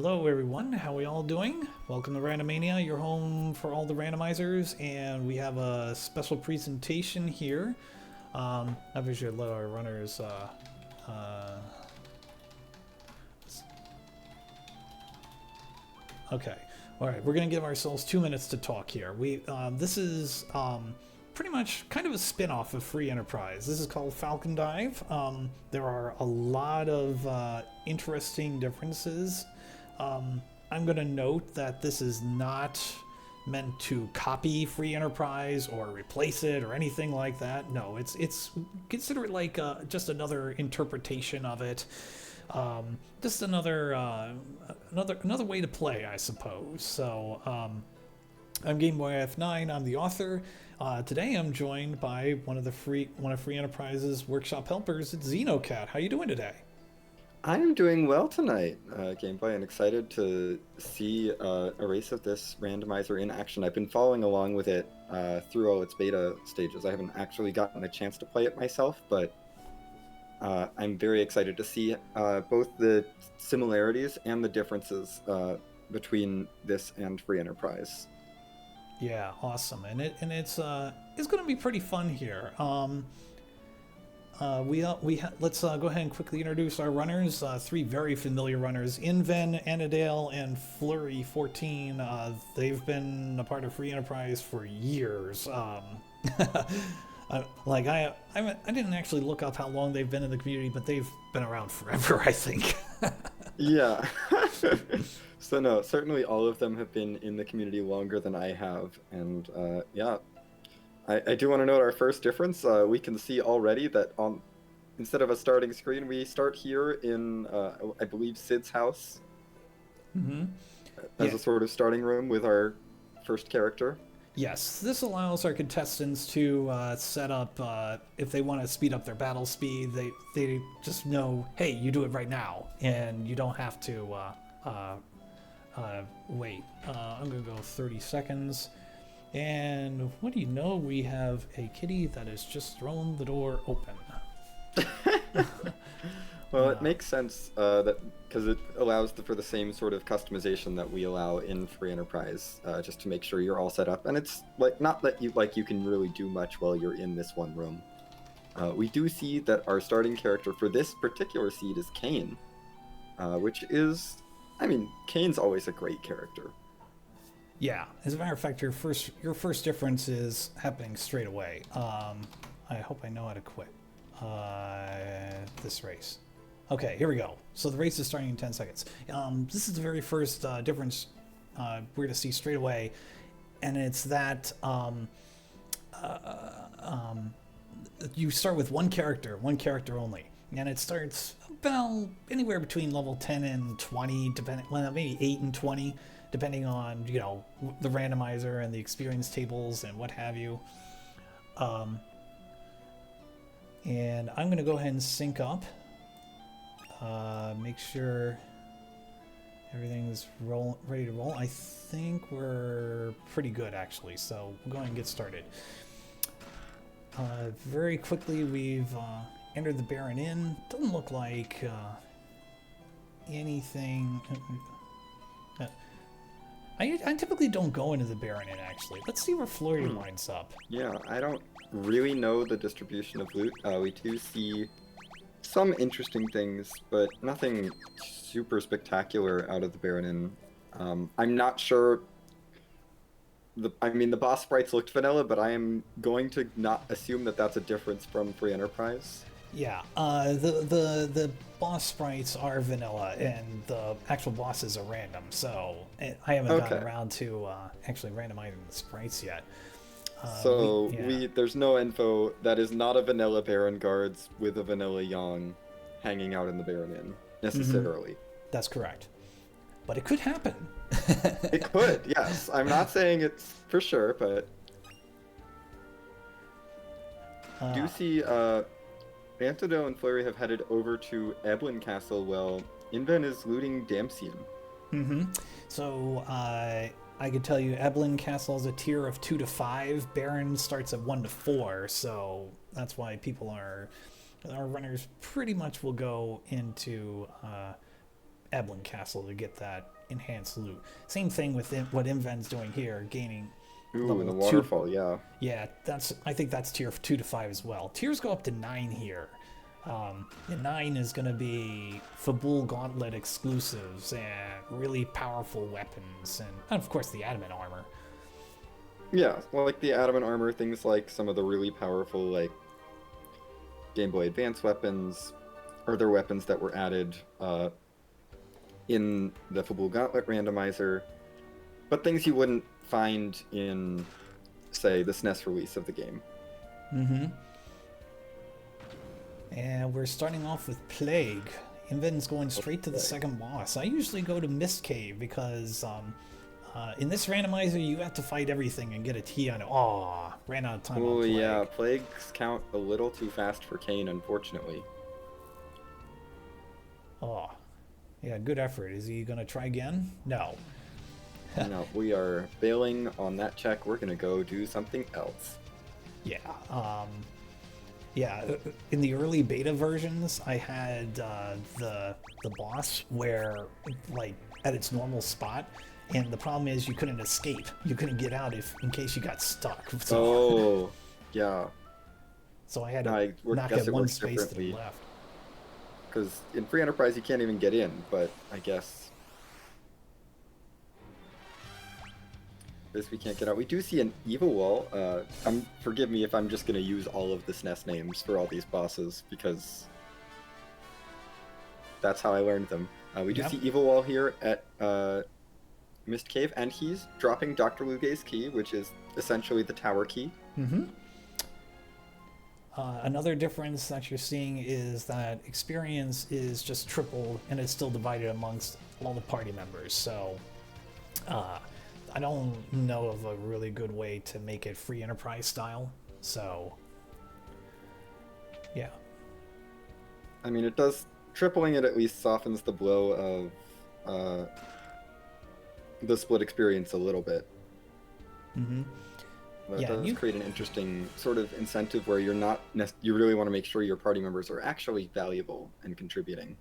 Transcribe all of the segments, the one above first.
Hello everyone, how are we all doing? Welcome to Randomania, your home for all the randomizers, and we have a special presentation here. I wish you'd let our runners, uh, okay. Alright, we're gonna give ourselves 2 minutes to talk here. This is, pretty much kind of a spin-off of Free Enterprise. This is called Falcon Dive. There are a lot of, interesting differences. I'm going to note that this is not meant to copy Free Enterprise or replace it or anything like that. No, it's consider it like just another interpretation of it. Just another way to play, I suppose. So I'm Gameboy F9. I'm the author. Today I'm joined by one of Free Enterprise's workshop helpers. It's Xenocat. How you doing today? I am doing well tonight, Game Boy, and excited to see a race of this randomizer in action. I've been following along with it through all its beta stages. I haven't actually gotten a chance to play it myself, but I'm very excited to see both the similarities and the differences between this and Free Enterprise. Yeah, awesome, and it's going to be pretty fun here. Let's go ahead and quickly introduce our runners. Three very familiar runners: Inven, Annadale, and Flurry 14. They've been a part of Free Enterprise for years. I didn't actually look up how long they've been in the community, but they've been around forever, I think. Yeah. So no, certainly all of them have been in the community longer than I have, and yeah. I do want to note our first difference. We can see already that instead of a starting screen, we start here in, I believe, Sid's house as a sort of starting room with our first character. Yes, this allows our contestants to set up, if they want to speed up their battle speed, they just know, hey, you do it right now, and you don't have to wait. I'm going to go 30 seconds. And what do you know? We have a kitty that has just thrown the door open. Well, it makes sense that because it allows for the same sort of customization that we allow in Free Enterprise, just to make sure you're all set up. And it's like not that you can really do much while you're in this one room. We do see that our starting character for this particular seed is Kane, which is, I mean, Kane's always a great character. Yeah, as a matter of fact, your first difference is happening straight away. I hope I know how to quit this race. Okay, here we go. So the race is starting in 10 seconds. This is the very first difference we're going to see straight away, and it's that you start with one character only, and it starts about anywhere between level 10 and 20, maybe 8 and 20. Depending on, the randomizer and the experience tables and what have you. And I'm going to go ahead and sync up. Make sure everything's ready to roll. I think we're pretty good, actually, so we'll go ahead and get started. Very quickly, we've entered the Baron Inn. Doesn't look like anything... I typically don't go into the Baron Inn, actually. Let's see where Flurry lines up. Yeah, I don't really know the distribution of loot. We do see some interesting things, but nothing super spectacular out of the Baron Inn. I'm not sure... the boss sprites looked vanilla, but I am going to not assume that that's a difference from Free Enterprise. Yeah, the boss sprites are vanilla, and the actual bosses are random, so I haven't gotten around to actually randomizing the sprites yet. There's no info that is not a vanilla Baron Guards with a vanilla Yang hanging out in the Baron Inn, necessarily. That's correct. But it could happen. It could, yes. I'm not saying it's for sure, but... do you see... Antido and Flurry have headed over to Eblin Castle while Inven is looting Damsian. So, I could tell you Eblin Castle is a tier of 2 to 5. Baron starts at 1 to 4, so that's why our runners pretty much will go into Eblin Castle to get that enhanced loot. Same thing with what Inven's doing here, gaining Ooh, level the 2. waterfall, yeah. Yeah, I think that's tier 2 to 5 as well. Tiers go up to 9 here. And 9 is going to be Fabul Gauntlet exclusives and really powerful weapons, and of course the adamant armor. Yeah, well, like the adamant armor, things like some of the really powerful, like, Game Boy Advance weapons, or their weapons that were added in the Fabul Gauntlet randomizer, but things you wouldn't find in, say, the SNES release of the game. Mm-hmm. And we're starting off with Plague. Inven's going straight to the second boss. I usually go to Mist Cave because in this randomizer you have to fight everything and get a T on it. Aw, ran out of time on Oh Plague. yeah, plagues count a little too fast for Kane, unfortunately. Oh, yeah, good effort. Is he going to try again? No. No, we are bailing on that check. We're gonna go do something else. Yeah. Yeah, in the early beta versions, I had the boss where, like, at its normal spot, and the problem is you couldn't escape. You couldn't get out in case you got stuck. So, Oh, yeah. so I had to knock at one space to the left. Because in Free Enterprise you can't even get in, but I guess this we can't get out. We do see an evil wall. Forgive me if I'm just gonna use all of the SNES names for all these bosses because that's how I learned them. We do see evil wall here at Mist Cave, and he's dropping Dr. Lugay's key, which is essentially the tower key. Mm-hmm. Another difference that you're seeing is that experience is just tripled and it's still divided amongst all the party members. So I don't know of a really good way to make it free enterprise style. So yeah. I mean, it does, tripling it at least softens the blow of the split experience a little bit. Mm-hmm. That does create an interesting sort of incentive where you're not you really want to make sure your party members are actually valuable and contributing.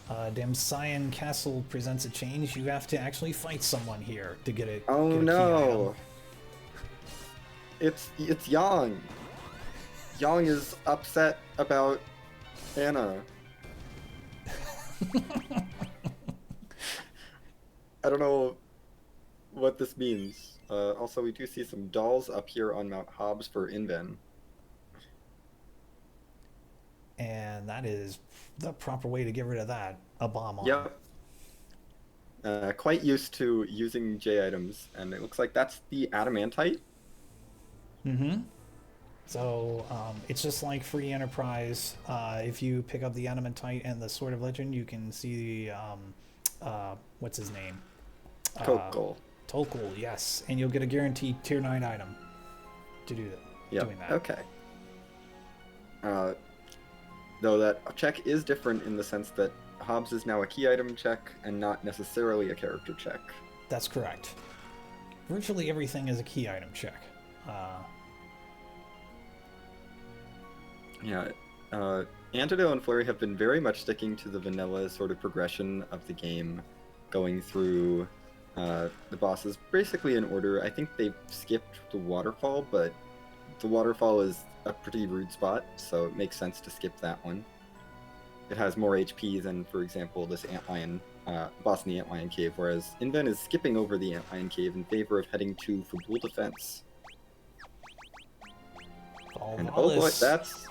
Damsayan Castle presents a change. You have to actually fight someone here to get it. Oh get a no! It's Yang. Yang is upset about Anna. I don't know what this means. Also, we do see some dolls up here on Mount Hobbs for Inven. And that is the proper way to get rid of that. A bomb on. Yep. Quite used to using J items, and it looks like that's the adamantite. Mm-hmm. So it's just like free enterprise. If you pick up the adamantite and the sword of legend, you can see what's his name? Tokul. Tokul, yes, and you'll get a guaranteed tier 9 item to do that. Yep. Doing that. Okay. Though that check is different in the sense that Hobbs is now a key item check and not necessarily a character check. That's correct. Virtually everything is a key item check. Antidale and Flurry have been very much sticking to the vanilla sort of progression of the game, going through the bosses basically in order. I think they've skipped the waterfall, but the waterfall is a pretty rude spot, so it makes sense to skip that one. It has more HP than, for example, this Antlion boss in the Antlion Cave, whereas Inven is skipping over the Antlion Cave in favor of heading to Fabul Defense. And oh boy, that's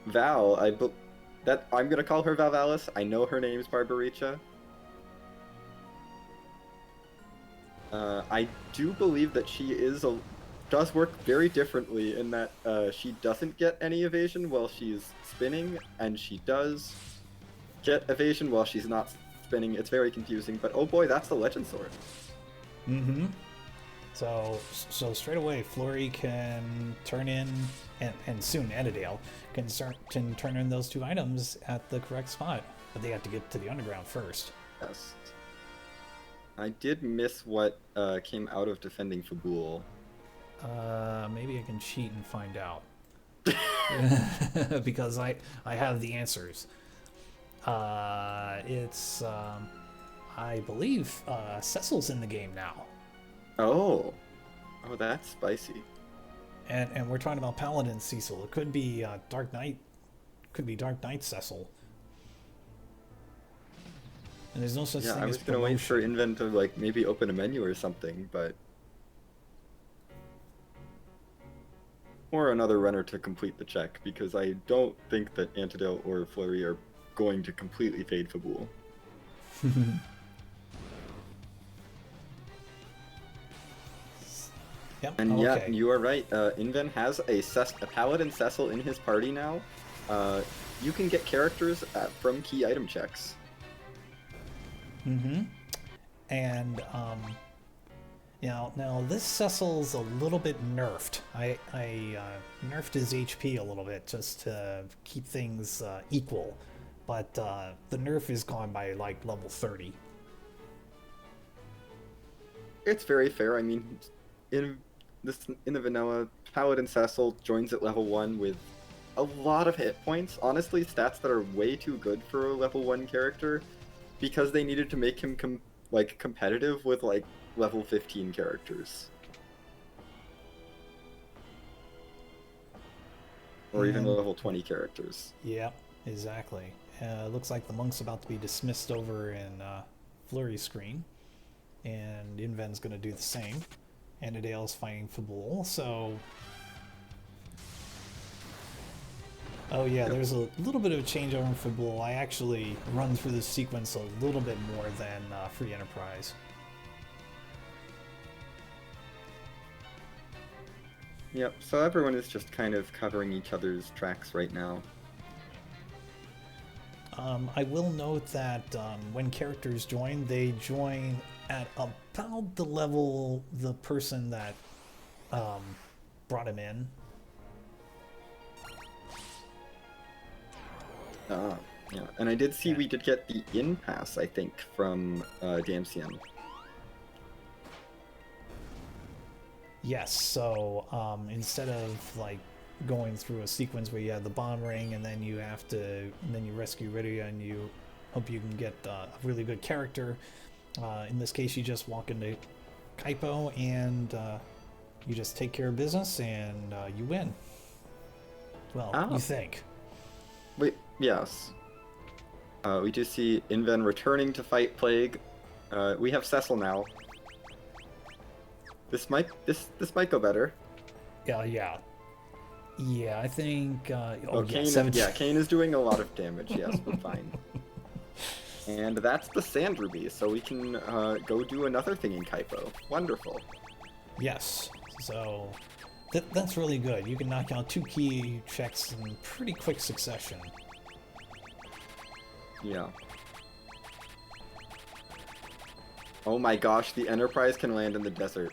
Val. I'm gonna call her Valvalis. I know her name's Barbaricha. I do believe that she does work very differently in that she doesn't get any evasion while she's spinning, and she does get evasion while she's not spinning. It's very confusing, but oh boy, that's the Legend Sword. Mm-hmm. So straight away, Flurry can turn in, and soon Antidale can turn in those 2 items at the correct spot, but they have to get to the underground first. Yes. I did miss what came out of defending Fabul. Maybe I can cheat and find out. because I have the answers. It's I believe Cecil's in the game now, Oh, oh, that's spicy. and we're talking about Paladin Cecil. It could be Dark Knight, could be Dark Knight Cecil. And there's no such Yeah, thing I as was gonna wait for promotion. Inven to like maybe open a menu or something, but or another runner to complete the check because I don't think that Antidote or Flurry are going to completely fade Fabul. Yep. And yeah, Okay. you are right. Inven has a Paladin Cecil in his party now. You can get characters from key item checks. Mm-hmm. And now this Cecil's a little bit nerfed. I nerfed his HP a little bit just to keep things equal, but the nerf is gone by like level 30. It's very fair. I mean, in in the vanilla, Paladin Cecil joins at level 1 with a lot of hit points. Honestly, stats that are way too good for a level 1 character because they needed to make him competitive with like level 15 characters or even And level 20 characters. yeah, exactly. Looks like the monk's about to be dismissed over in Flurry screen, and Inven's going to do the same. Annadale's fighting Fabul, so... Oh yeah, there's a little bit of a changeover in Fabul. I actually run through this sequence a little bit more than Free Enterprise. Yep, so everyone is just kind of covering each other's tracks right now. I will note that when characters join, they join at about the level the person that brought him in. Yeah, and I did see Yeah. we did get the in pass, I think, from Damsian. Yes, so instead of like going through a sequence where you have the bomb ring and then you have to, and then you rescue Rydia and you hope you can get a really good character. In this case, you just walk into Kaipo and you just take care of business and you win. Well, Ah. you think. Wait, yes. We do see Inven returning to fight Plague. We have Cecil now. This might go better. Yeah. I think. Oh, Yeah, Kane. 17. Kane is doing a lot of damage. Yes, we're fine. And that's the Sand Ruby, so we can go do another thing in Kaipo. Wonderful. Yes. So that's really good. You can knock out 2 key checks in pretty quick succession. Yeah. Oh my gosh, the Enterprise can land in the desert.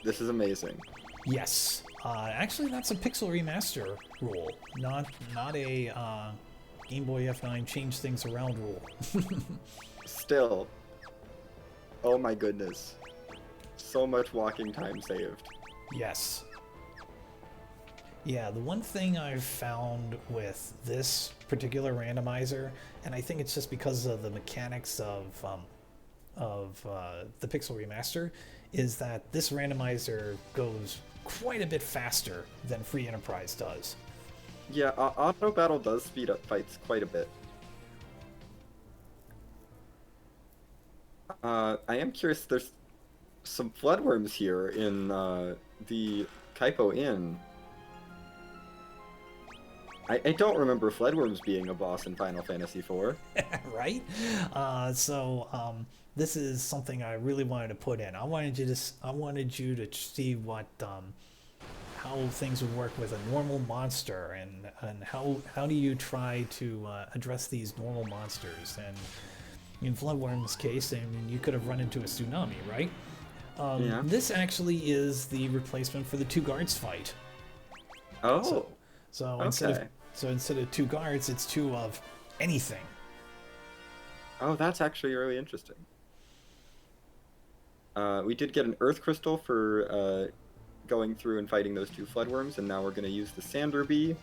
This is amazing. Yes. Actually, that's a Pixel Remaster rule, not a Game Boy F9 change things around rule. Still. Oh my goodness. So much walking time saved. Yes. Yeah, the one thing I've found with this particular randomizer, and I think it's just because of the mechanics of the Pixel Remaster, is that this randomizer goes quite a bit faster than Free Enterprise does. Yeah, auto battle does speed up fights quite a bit. I am curious, there's some floodworms here in the Kaipo Inn. I don't remember floodworms being a boss in Final Fantasy IV. Right? This is something I really wanted to put in. I wanted you to see what how things would work with a normal monster, and how do you try to address these normal monsters. And in Floodworm's case, I mean, you could have run into a tsunami, right? Yeah. This actually is the replacement for the 2 guards fight. Oh. So Okay. instead of 2 guards, it's 2 of anything. Oh, that's actually really interesting. We did get an Earth Crystal for going through and fighting those 2 floodworms, and now we're going to use the sand ruby.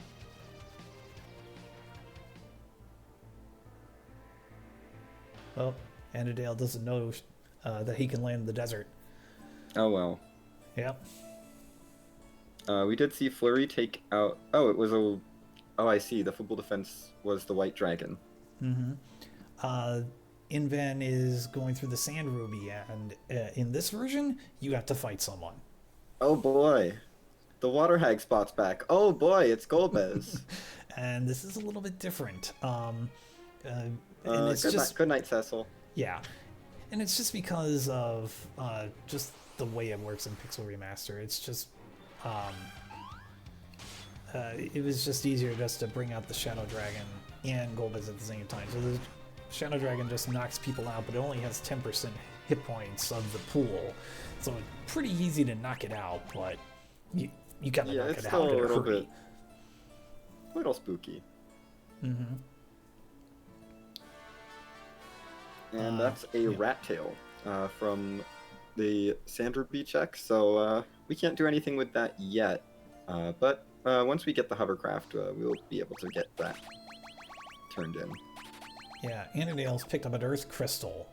Well, Annadale doesn't know that he can land in the desert. Oh well. Yep. We did see Flurry take out... Oh, it was a... Oh, I see. The football defense was the white dragon. Inven is going through the sand ruby, and in this version, you have to fight someone. Oh boy. The water hag spot's back. Oh boy, it's Golbez. And this is a little bit different. And it's Good night, Cecil. Yeah. And it's just because of just the way it works in Pixel Remaster. It's just... it was just easier just to bring out the Shadow Dragon and Golbez at the same time. So the Shadow Dragon just knocks people out, but it only has 10% hit points of the pool. So it's pretty easy to knock it out, but you gotta knock it out in a hurry. A little spooky. Mm-hmm. And that's a rat tail from the Sand Ruby check, so we can't do anything with that yet. But once we get the hovercraft, we'll be able to get that turned in. Yeah, Annadale's picked up an Earth Crystal.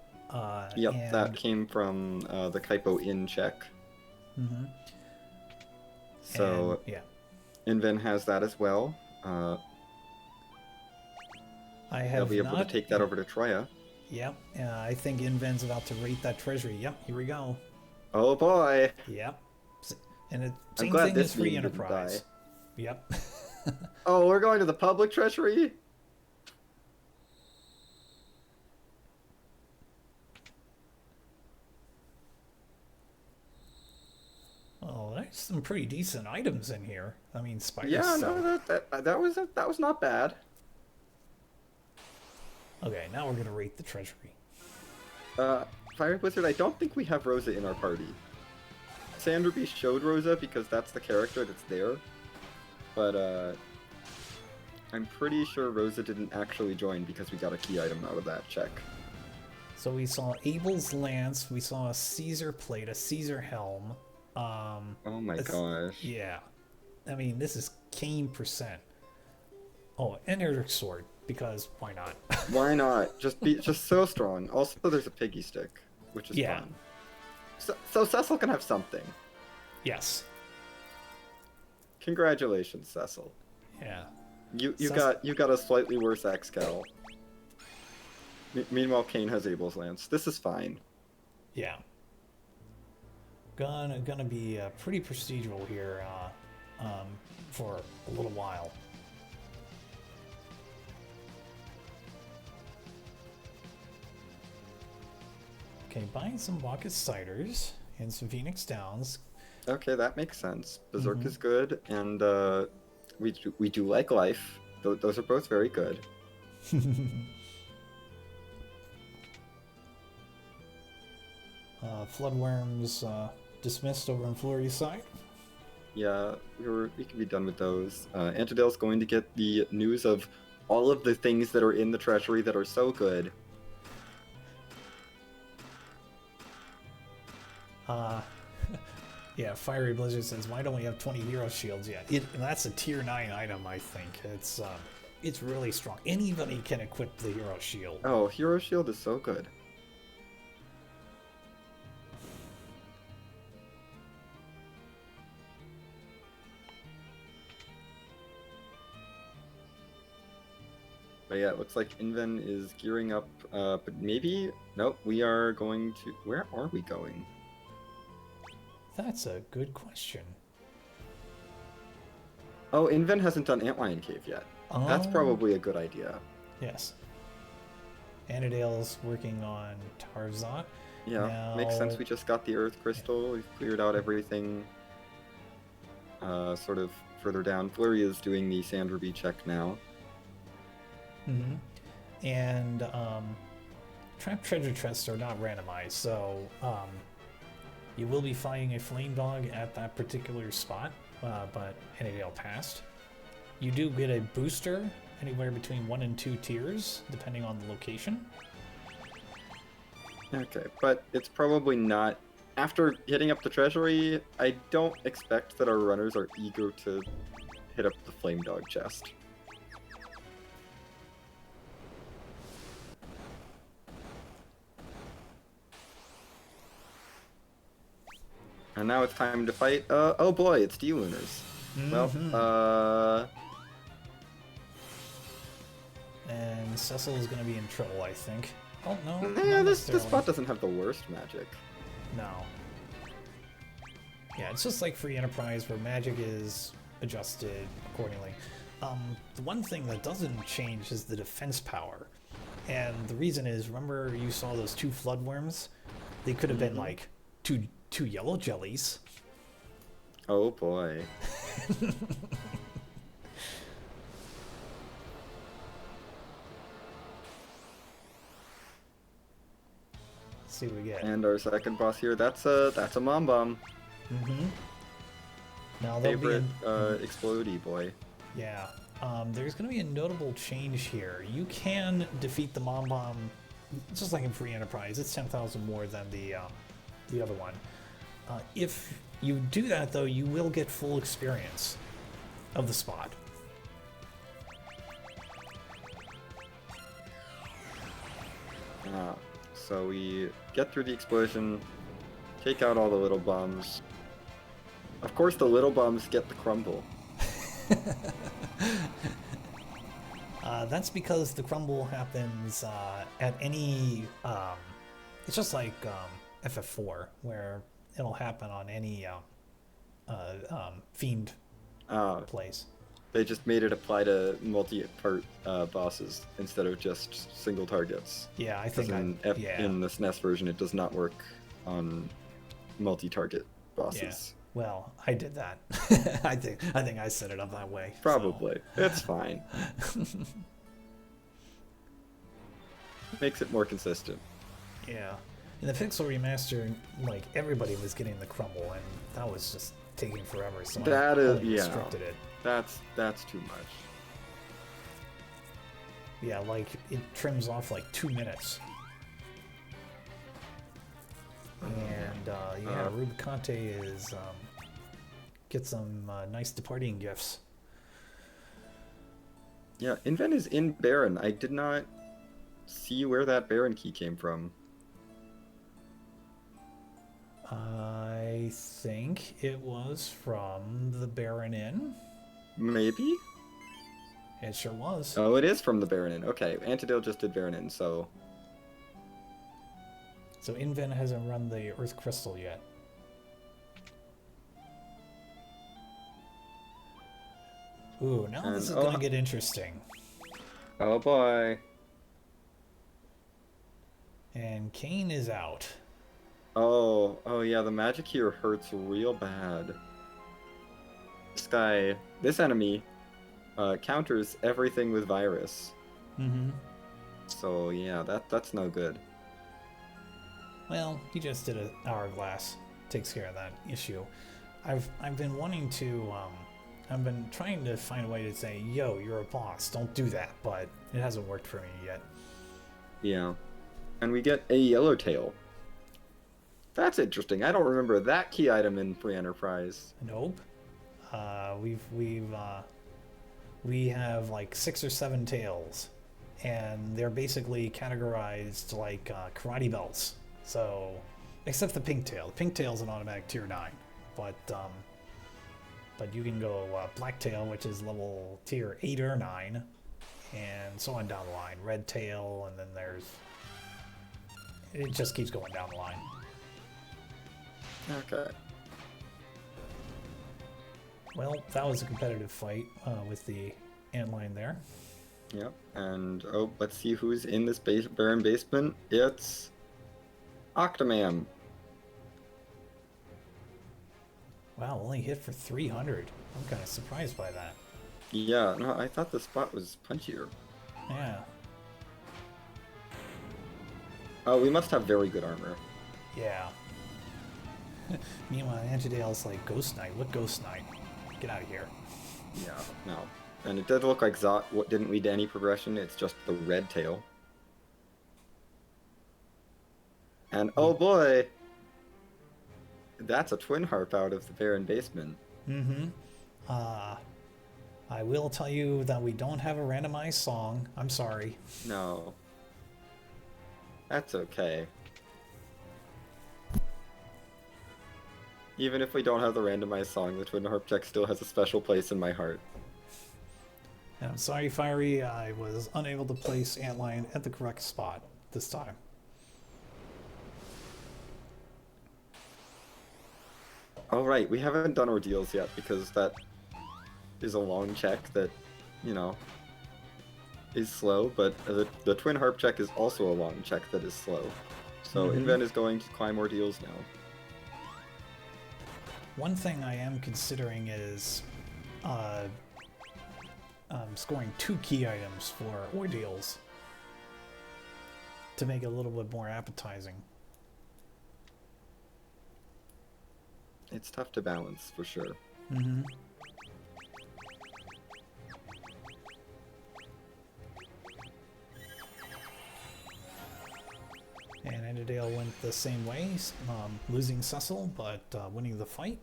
Yep, that came from the Kaipo Inn check. Mm-hmm. So, and, yeah. Inven has that as well. They'll be able to take that over to Troya. Yep, I think Inven's about to rate that treasury. Yep, here we go. Oh boy! Yep. And the same thing as Free didn't Enterprise. Yep. Oh, we're going to the public treasury? Oh, there's some pretty decent items in here. I mean, spiders. Yeah, no, that was not bad. Okay, now we're gonna rate the treasury. Fire Blizzard, I don't think we have Rosa in our party. Sandruby showed Rosa because that's the character that's there. But, I'm pretty sure Rosa didn't actually join because we got a key item out of that check. So we saw Abel's Lance, we saw a Caesar plate, a Caesar helm. Oh my gosh. Yeah. I mean, this is Kane percent. Oh, and Eric's sword, because why not? Why not? Just so strong. Also, there's a piggy stick, which is fun. So Cecil can have something. Yes. Congratulations, Cecil. Yeah. You got a slightly worse X-Cal. Meanwhile, Kane has Abel's Lance. This is fine. Yeah. Gonna be pretty procedural here for a little while. Okay, buying some Bacchus ciders and some Phoenix Downs. Okay, that makes sense. Berserk is good, and we do like life. Those are both very good. Floodworms dismissed over on Flurry's side. Yeah, we can be done with those. Antidale's going to get the news of all of the things that are in the treasury that are so good. Yeah, Fiery Blizzard says, why don't we have 20 hero shields yet? That's a tier 9 item, I think. It's really strong. Anybody can equip the hero shield. Oh, hero shield is so good. But yeah, it looks like Inven is gearing up, but maybe... Nope, we are going to... Where are we going? That's a good question. Oh, Inven hasn't done Antlion Cave yet. Oh. That's probably a good idea. Yes. Annadale's working on Tarzan. Yeah, now... makes sense. We just got the Earth Crystal. We've cleared out everything sort of further down. Flurry is doing the Sand Ruby check now. Mm-hmm. And Trap Treasure Chests are not randomized, so you will be finding a Flame Dog at that particular spot, but Annadale passed. You do get a booster anywhere between 1 and 2 tiers, depending on the location. Okay, but it's probably not after hitting up the treasury, I don't expect that our runners are eager to hit up the flame dog chest. And now it's time to fight. Oh boy, it's D-Lunars. Mm-hmm. Well, And Cecil is going to be in trouble, I think. Oh, no. nah, not this necessarily. spot doesn't have the worst magic. No. Yeah, it's just like Free Enterprise where magic is adjusted accordingly. The one thing that doesn't change is the defense power. And the reason is, remember you saw those 2 flood worms? They could have been like two yellow jellies. Oh boy. Let's see what we get. And our second boss here, that's a mom bomb. Mm-hmm. Now there'll Favorite be explodey boy. yeah. There's going to be a notable change here. You can defeat the Mom Bomb just like in Free Enterprise. It's 10,000 more than the other one. If you do that, though, you will get full experience of the spot. So we get through the explosion, take out all the little bombs. Of course, the little bombs get the crumble. That's because the crumble happens at any... it's just like FF4, where it'll happen on any fiend place. They just made it apply to multi-part bosses instead of just single targets. Yeah, I think in the SNES version, it does not work on multi-target bosses. Yeah. Well, I did that. I think I set it up that way. Probably. So. It's fine. Makes it more consistent. Yeah. In the Pixel remaster, like everybody was getting the crumble, and that was just taking forever. So I restricted it. That's too much. Yeah, like it trims off like 2 minutes. And yeah, Rubicante is get some nice departing gifts. Yeah, Invent is in Baron. I did not see where that Baron key came from. I think it was from the Baron Inn. Maybe? It sure was. Oh, it is from the Baron Inn. Okay, Antidale just did Baron Inn, so... So Invent hasn't run the Earth Crystal yet. Ooh, now this is gonna get interesting. Oh boy. And Kane is out. Oh yeah, the magic here hurts real bad. This enemy, counters everything with virus. Mm-hmm. So yeah, that's no good. Well, he just did an hourglass. Takes care of that issue. I've been wanting to I've been trying to find a way to say, yo, you're a boss, don't do that, but it hasn't worked for me yet. Yeah. And we get a yellowtail. That's interesting. I don't remember that key item in Free Enterprise. Nope. We have like 6 or 7 tails, and they're basically categorized like karate belts. So, except the pink tail. The pink tail's an automatic tier 9, but you can go black tail, which is level tier 8 or 9, and so on down the line. Red tail, and then it just keeps going down the line. Okay. Well, that was a competitive fight with the antline there. Yep. And let's see who's in this Baron basement. It's Octomam. Wow, only hit for 300. I'm kind of surprised by that. Yeah, no, I thought the spot was punchier. Yeah. Oh, we must have very good armor. Yeah. Meanwhile, Antidale's like, Ghost Knight? What Ghost Knight? Get out of here. Yeah, no. And it does look like Zot didn't lead to any progression, it's just the red tail. And oh boy! That's a twin harp out of the barren basement. Mm-hmm. Uh, I will tell you that we don't have a randomized song. I'm sorry. No, that's okay. Even if we don't have the randomized song, the twin harp deck still has a special place in my heart. And I'm sorry, Fiery, I was unable to place Antlion at the correct spot this time. All right, we haven't done ordeals yet because that is a long check that, you know, is slow, but the twin harp check is also a long check that is slow. So Invent is going to climb ordeals now. One thing I am considering is scoring 2 key items for ordeals to make it a little bit more appetizing. It's tough to balance, for sure. Mm-hmm. And Enderdale went the same way, losing Cecil, but winning the fight.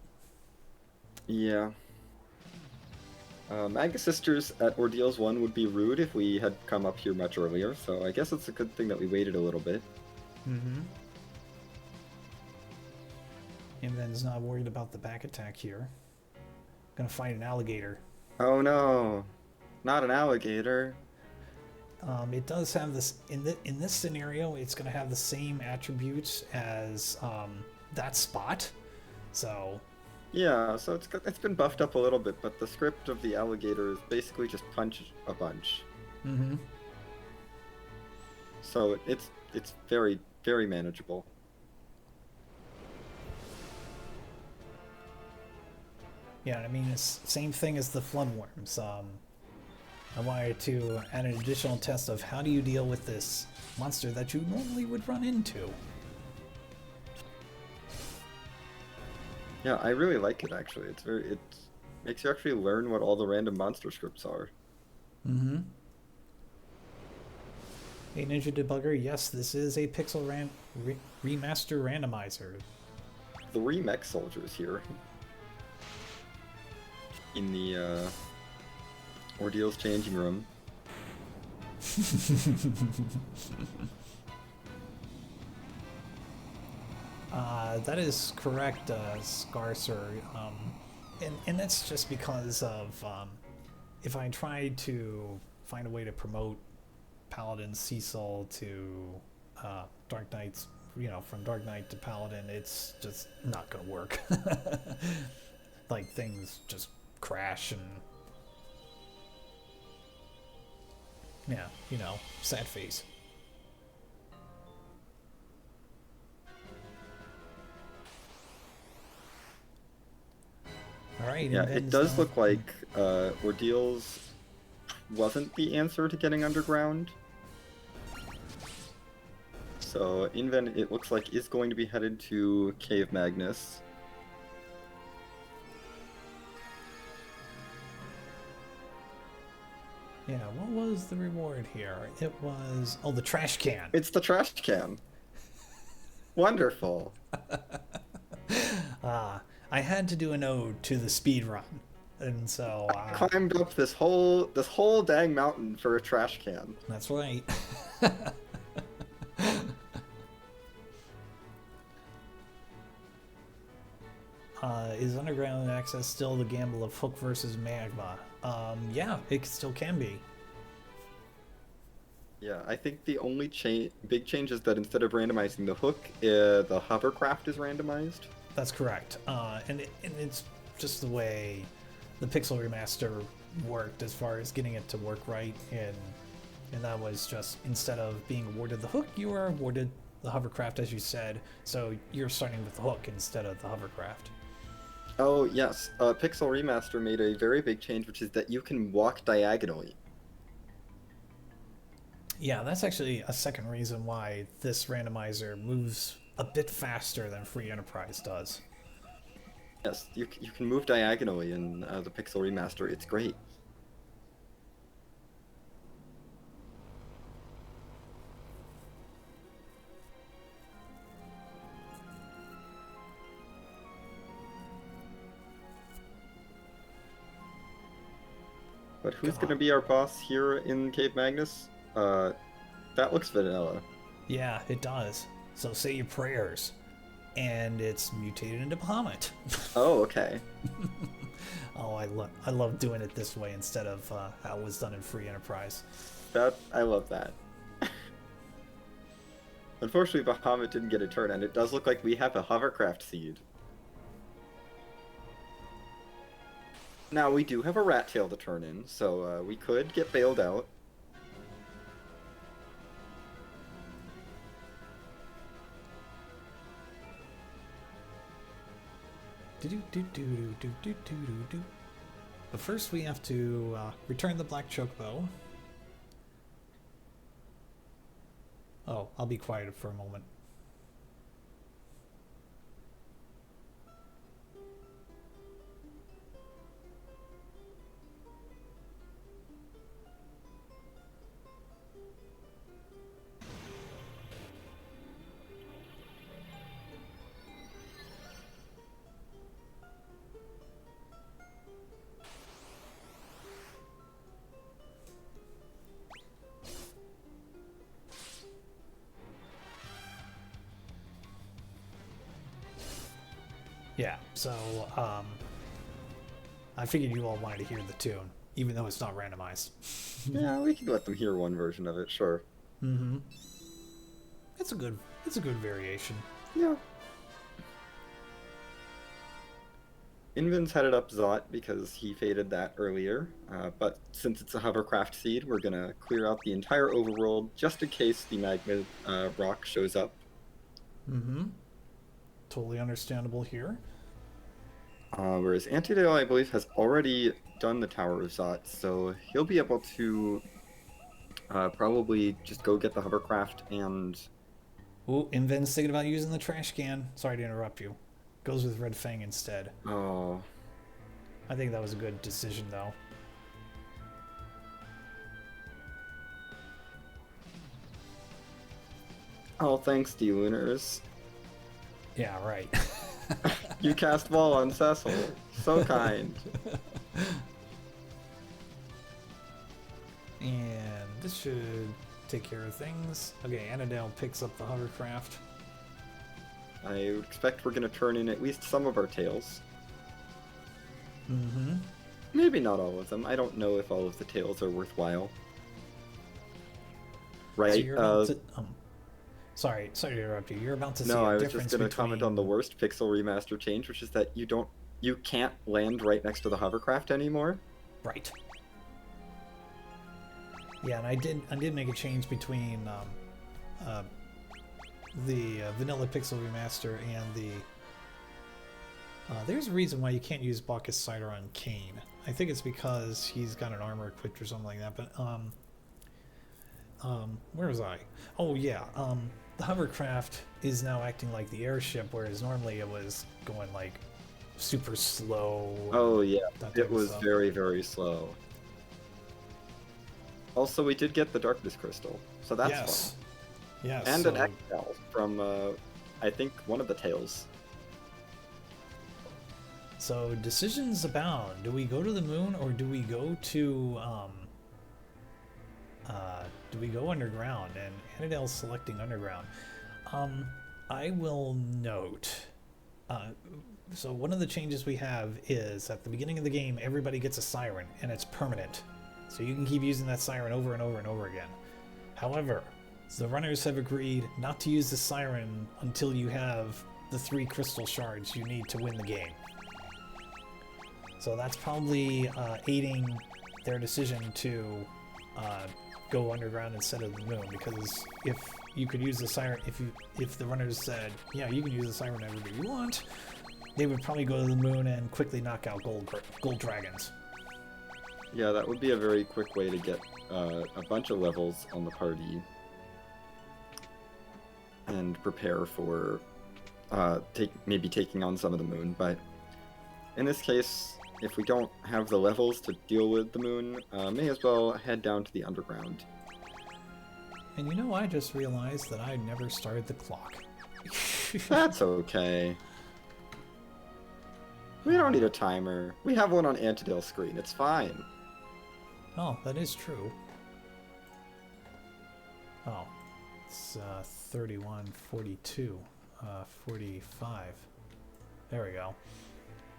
Yeah. Magus Sisters at Ordeals 1 would be rude if we had come up here much earlier, so I guess it's a good thing that we waited a little bit. Mm-hmm. And then's not worried about the back attack here. Gonna fight an alligator. Oh no, not an alligator. It does have this, in this scenario, it's gonna have the same attributes as that spot. So... Yeah, so it's been buffed up a little bit, but the script of the alligator is basically just punch a bunch. Mm-hmm. So it's very, very manageable. Yeah, I mean, it's same thing as the floodworms. I wanted to add an additional test of how do you deal with this monster that you normally would run into. Yeah, I really like it actually. It makes you actually learn what all the random monster scripts are. Mm-hmm. Hey Ninja Debugger, yes, this is a pixel remaster randomizer. 3 mech soldiers here. In the Ordeals changing room. That is correct, Scarcer. And that's just because of if I tried to find a way to promote Paladin Cecil to Dark Knight's, from Dark Knight to Paladin, it's just not gonna work. Like things just crash and yeah, sad face. All right. Yeah, it does look like Ordeals wasn't the answer to getting underground. So Invent, it looks like, is going to be headed to Cave Magnus. Yeah, what was the reward here? It was... Oh, the trash can. It's the trash can. Wonderful. I had to do an ode to the speed run, and so... I climbed up this whole dang mountain for a trash can. That's right. Is underground access still the gamble of Hook versus Magma? Yeah, it still can be. Yeah, I think the only big change is that instead of randomizing the hook, the hovercraft is randomized. That's correct. And it's just the way the Pixel Remaster worked as far as getting it to work right. And that was just, instead of being awarded the hook, you were awarded the hovercraft, as you said. So you're starting with the hook instead of the hovercraft. Oh, yes. Pixel Remaster made a very big change, which is that you can walk diagonally. Yeah, that's actually a second reason why this randomizer moves a bit faster than Free Enterprise does. Yes, you can move diagonally in the Pixel Remaster. It's great. But who's God. going to be our boss here in Cave Magnus? That looks vanilla. Yeah, it does. So say your prayers. And it's mutated into Bahamut. Oh, okay. Oh, I love doing it this way instead of how it was done in Free Enterprise. I love that. Unfortunately, Bahamut didn't get a turn, and it does look like we have a hovercraft seed. Now, we do have a rat tail to turn in, so we could get bailed out. But first we have to return the black chocobo. Oh, I'll be quiet for a moment. Yeah, so I figured you all wanted to hear the tune, even though it's not randomized. Yeah, we can let them hear one version of it, sure. Mm-hmm. It's a good variation. Yeah. Invin's headed up Zot because he faded that earlier, but since it's a hovercraft seed, we're gonna clear out the entire overworld just in case the magma rock shows up. Mm-hmm. Totally understandable here. Whereas Antidale, I believe, has already done the Tower of Zot, so he'll be able to probably just go get the hovercraft and... Ooh, Inven's thinking about using the trash can. Sorry to interrupt you. Goes with Red Fang instead. Oh. I think that was a good decision, though. Oh, thanks, D-Lunars. Yeah, right. You cast ball on Cecil. So kind. And this should take care of things. Okay, Annadale picks up the hovercraft. I would expect we're going to turn in at least some of our tails. Mm-hmm. Maybe not all of them. I don't know if all of the tails are worthwhile. Right? So you're about to, sorry to interrupt you. You're about to see no, a I was difference just going to comment on the worst Pixel remaster change, which is that you can't land right next to the hovercraft anymore. Right. Yeah, and I did make a change between the vanilla Pixel remaster and the. There's a reason why you can't use Bacchus Cider on Kane. I think it's because he's got an armor equipped or something like that. But where was I? Oh yeah. The hovercraft is now acting like the airship, whereas normally it was going like super slow. Oh yeah, it was very, very slow. Also, we did get the Darkness Crystal, so that's fun. Yes. And an X-Shell from, I think, one of the tails. So decisions abound. Do we go to the moon or do we go to underground? And Annadale's selecting underground. I will note. So one of the changes we have is at the beginning of the game, everybody gets a siren, and it's permanent. So you can keep using that siren over and over and over again. However, the runners have agreed not to use the siren until you have the 3 crystal shards you need to win the game. So that's probably aiding their decision to go underground instead of the moon, because if you could use the siren, if the runners said, yeah, you can use the siren whenever you want, they would probably go to the moon and quickly knock out gold dragons. Yeah, that would be a very quick way to get a bunch of levels on the party and prepare for maybe taking on some of the moon. But in this case, if we don't have the levels to deal with the moon, may as well head down to the underground. And you know, I just realized that I never started the clock. That's okay. We don't need a timer. We have one on Antidale's screen. It's fine. Oh, that is true. Oh, it's 31, 42, 45. There we go.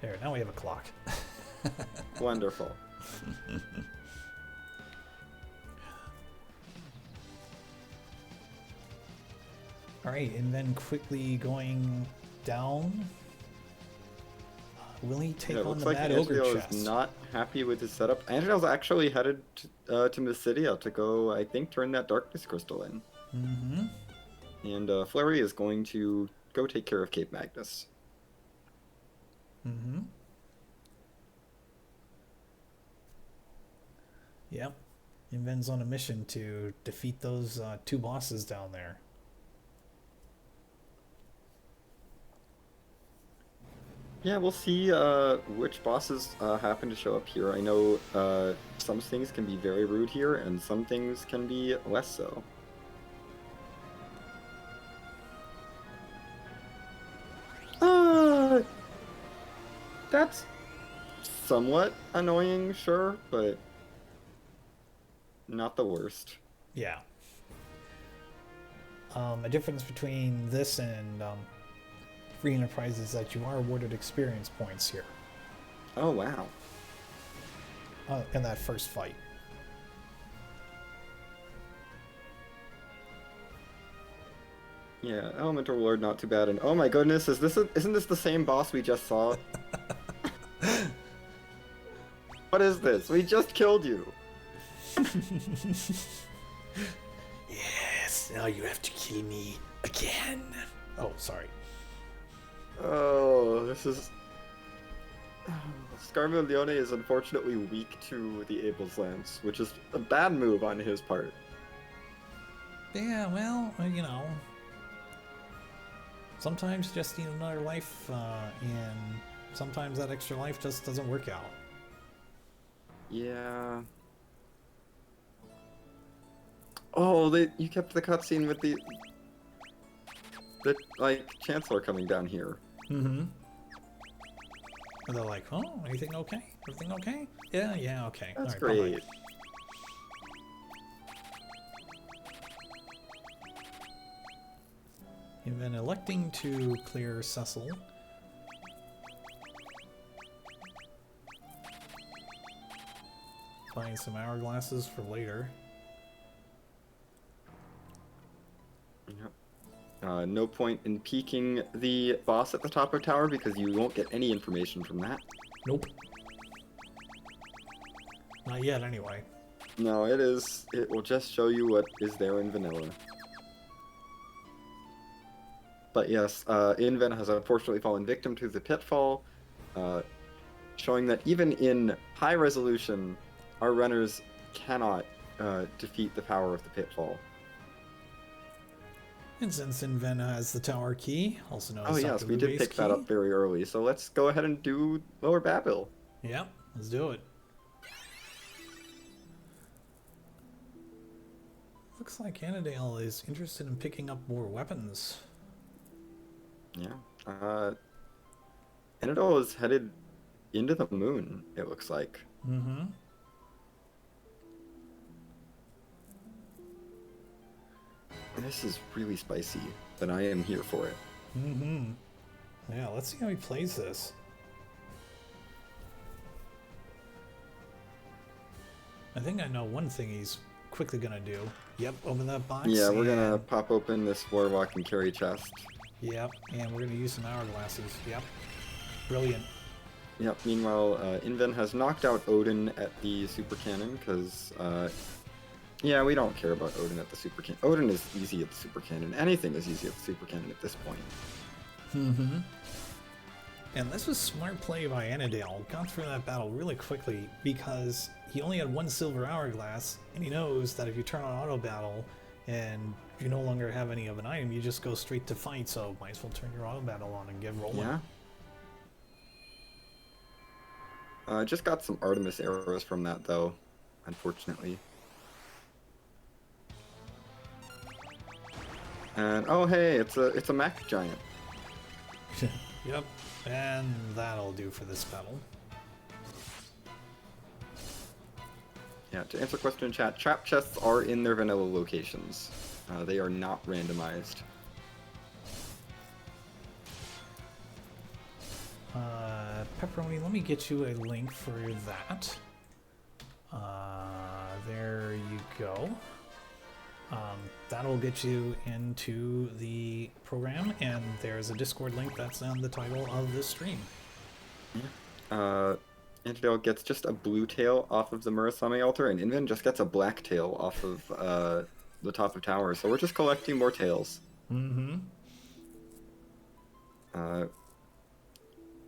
There, now we have a clock. Wonderful. Alright, and then quickly going down. Will he take Yeah, it on looks the like Mad Ogre Angelo chest? is not happy with his setup. Angelo's actually headed to Mysidia to go, I think, turn that Darkness Crystal in. Mm-hmm. And Flurry is going to go take care of Cape Magnus. Mm-hmm. Yep. Inven's on a mission to defeat those two bosses down there. Yeah, we'll see which bosses happen to show up here. I know some things can be very rude here, and some things can be less so. That's somewhat annoying, sure, but not the worst. Yeah. A difference between this and Free Enterprise is that you are awarded experience points here Oh, wow. in that first fight. Yeah, Elemental Lord not too bad. And oh my goodness, isn't this the same boss we just saw? What is this? We just killed you. Yes, now you have to kill me again. Oh, sorry. Oh, this is... Scarmo Leone is unfortunately weak to the Abel's Lance, which is a bad move on his part. Yeah, well, you know, sometimes you just need another life, and sometimes that extra life just doesn't work out. Yeah. Oh, you kept the cutscene with the like Chancellor coming down here. Mm-hmm. And they're like, oh, anything okay? Everything okay? Yeah, okay. That's all right, great. bye-bye. And then electing to clear Cecil. Find some hourglasses for later. Yep. No point in peeking the boss at the top of tower because you won't get any information from that. Nope. Not yet, anyway. No, it will just show you what is there in vanilla. But yes, Inven has unfortunately fallen victim to the pitfall, showing that even in high resolution, our runners cannot defeat the power of the pitfall. And since Inven has the tower key, also known Oh as yes, Dr. we did Ruby's pick that key. up very early, so let's go ahead and do Lower Babel. Yep, let's do it. Looks like Annadale is interested in picking up more weapons. Yeah. Anadol is headed into the moon, it looks like. Mm-hmm. This is really spicy, but I am here for it. Mm-hmm. Yeah, let's see how he plays this. I think I know one thing he's quickly gonna do. Yep, open that box. Yeah, we're gonna pop open this Warlock and carry chest. Yep, and we're gonna use some hourglasses. Yep. Brilliant. Yep, meanwhile, Inven has knocked out Odin at the Super Cannon, because, yeah, we don't care about Odin at the Super Cannon. Odin is easy at the Super Cannon. Anything is easy at the Super Cannon at this point. Mm-hmm. And this was smart play by Annadale. Got through that battle really quickly because he only had one silver hourglass, and he knows that if you turn on auto battle and you no longer have any of an item, you just go straight to fight, so might as well turn your auto battle on and get rolling. Yeah. Just got some Artemis arrows from that, though, unfortunately. And, oh hey, it's a mech giant. Yep, and that'll do for this battle. Yeah, to answer question in chat, trap chests are in their vanilla locations. They are not randomized. Pepperoni, let me get you a link for that. There you go. That'll get you into the program, and there's a Discord link that's on the title of this stream. Antidale gets just a blue tail off of the Murasame altar, and Inven just gets a black tail off of the top of tower. So we're just collecting more tails. Mm-hmm. I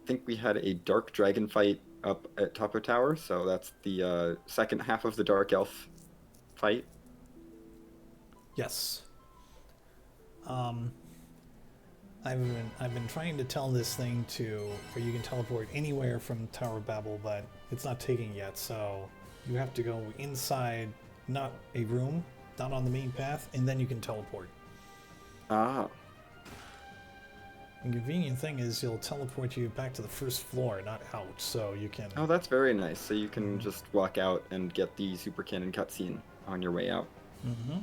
think we had a dark dragon fight up at top of tower, so that's the second half of the dark elf fight. Yes. I've been trying to tell this thing to where you can teleport anywhere from Tower of Babel, but it's not taking yet. So you have to go inside, not a room, not on the main path, and then you can teleport. Ah. The convenient thing is he'll teleport you back to the first floor, not out, so you can... Oh, that's very nice. So you can just walk out and get the Super Cannon cutscene on your way out. Mm-hmm.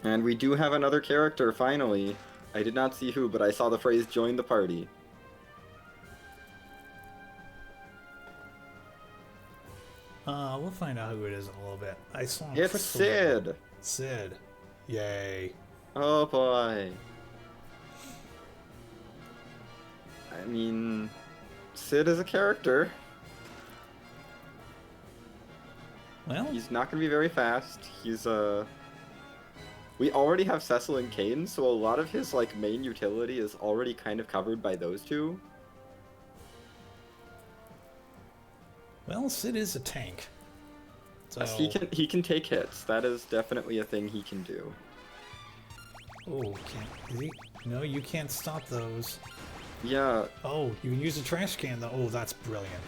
And we do have another character, finally. I did not see who, but I saw the phrase, join the party. We'll find out who it is in a little bit. I saw It's Crystal. Sid! Sid. Yay. Oh boy. I mean, Sid is a character. Well, He's not going to be very fast. We already have Cecil and Kane, so a lot of his like main utility is already kind of covered by those two. well, Sid is a tank. So... Yes, he can take hits. That is definitely a thing he can do. Oh, is he? No, you can't stop those. Yeah. Oh, you can use a trash can though. Oh, that's brilliant.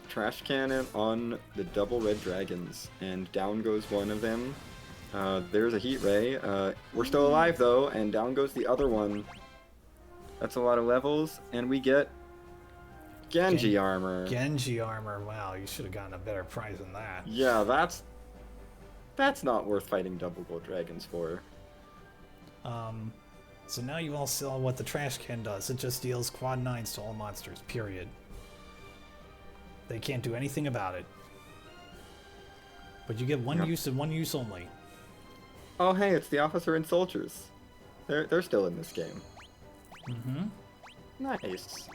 Trash cannon on the double red dragons, and down goes one of them. There's a heat ray. We're still alive though, and down goes the other one. That's a lot of levels, and we get Genji armor. Genji armor. Wow, you should have gotten a better prize than that. Yeah, that's not worth fighting double gold dragons for. So now you all saw what the trash can does. It just deals quad 9s to all monsters, period. They can't do anything about it. But you get one use and one use only. Oh hey, it's the officer and soldiers. They're still in this game. Mm-hmm. Nice.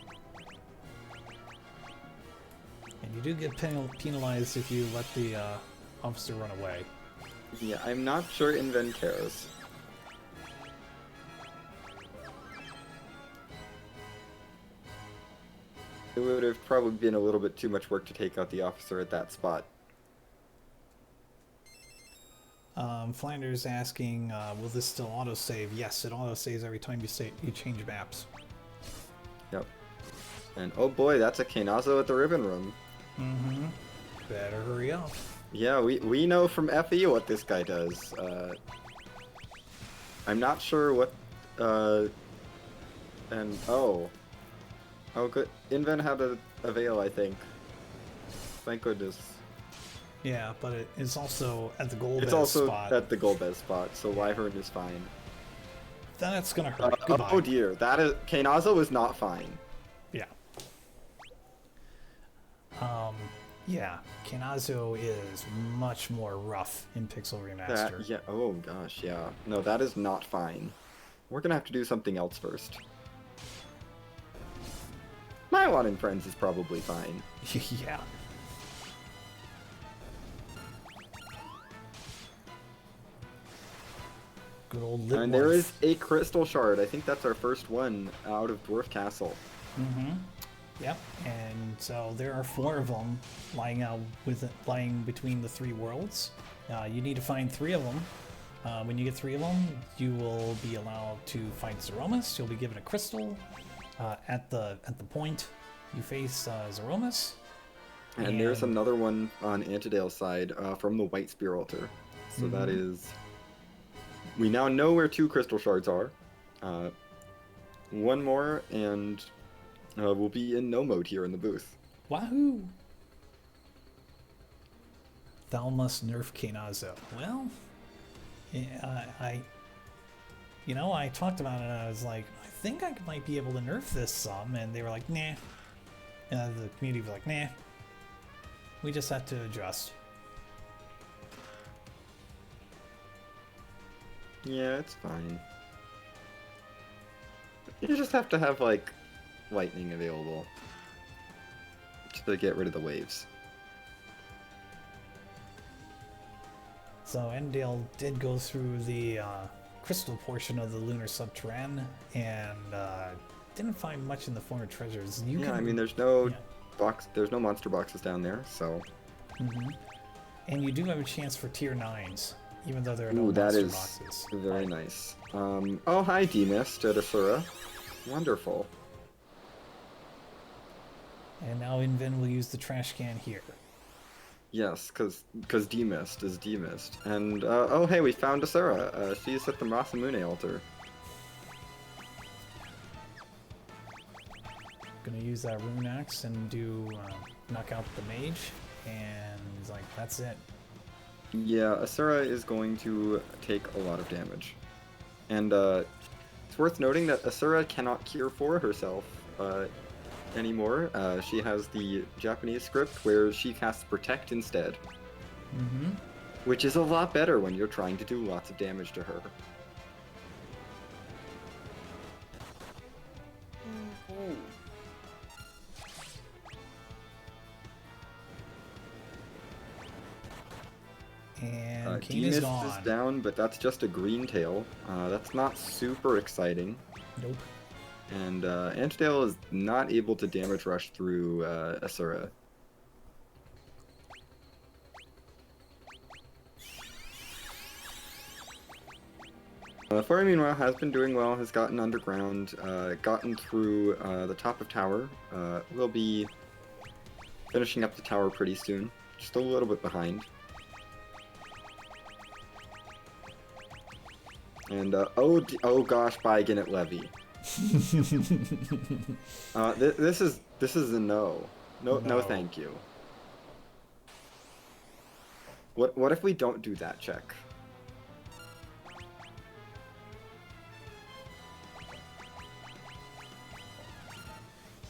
And you do get penalized if you let the officer run away. Yeah, I'm not sure Inven cares. It would have probably been a little bit too much work to take out the officer at that spot. Flanders asking, will this still autosave? Yes, it autosaves every time you change maps. Yep. And oh boy, that's a Kenazo at the Ribbon Room. Mm-hmm. Better hurry up. Yeah, we know from FE what this guy does. I'm not sure what... and oh... Oh, good. Inven had a veil, I think. Thank goodness. Yeah, but it's also at the Golbez spot. It's also at the Golbez spot, so Wyvern is fine. That's gonna hurt. Goodbye. Oh dear, that is... Kenazo is not fine. Yeah. Yeah, Kenazo is much more rough in Pixel Remaster. Yeah, oh gosh, yeah. No, that is not fine. We're gonna have to do something else first. Mylon and Friends is probably fine. Yeah. Good old Litworth. And there is a Crystal Shard. I think that's our first one out of Dwarf Castle. Mm-hmm. Yep. And so there are 4 of them lying between the 3 worlds. You need to find 3 of them. When you get 3 of them, you will be allowed to fight Zeromus. You'll be given a crystal. At the point you face Zeromus. And there's another one on Antidale's side from the White Spear Altar. So that is... We now know where 2 Crystal Shards are. One more, and we'll be in no mode here in the booth. Wahoo! Thou must nerf Kanazo. Well, yeah, I talked about it and I was like, I think I might be able to nerf this some, and they were like, nah. The community was like, nah. We just have to adjust. Yeah, it's fine. You just have to have, like, lightning available. Just to get rid of the waves. So Endale did go through the crystal portion of the lunar subterranean and didn't find much in the form of treasures. I mean, there's no there's no monster boxes down there, so. And you do have a chance for tier 9s, even though there are no monster boxes. Very nice. Oh, hi, D-Mist at Asura. Wonderful. And now Inven will use the trash can here. Yes, because D-Mist is D-Mist. And, oh hey, we found Asura. She's at the Masamune altar. Gonna use that rune axe and do, knock out the mage, and he's like, that's it. Yeah, Asura is going to take a lot of damage. And, it's worth noting that Asura cannot cure for herself, anymore. She has the Japanese script where she casts Protect instead. Which is a lot better when you're trying to do lots of damage to her. And Kane D-Mist is gone. is down, but that's just a green tail. That's not super exciting. Nope. And Antdale is not able to damage rush through Asura. Flurry, meanwhile, has been doing well, has gotten underground, gotten through the top of tower. Will be finishing up the tower pretty soon, just a little bit behind. And, oh gosh, Baigen at Levy. This is a no. No, thank you. What if we don't do that check?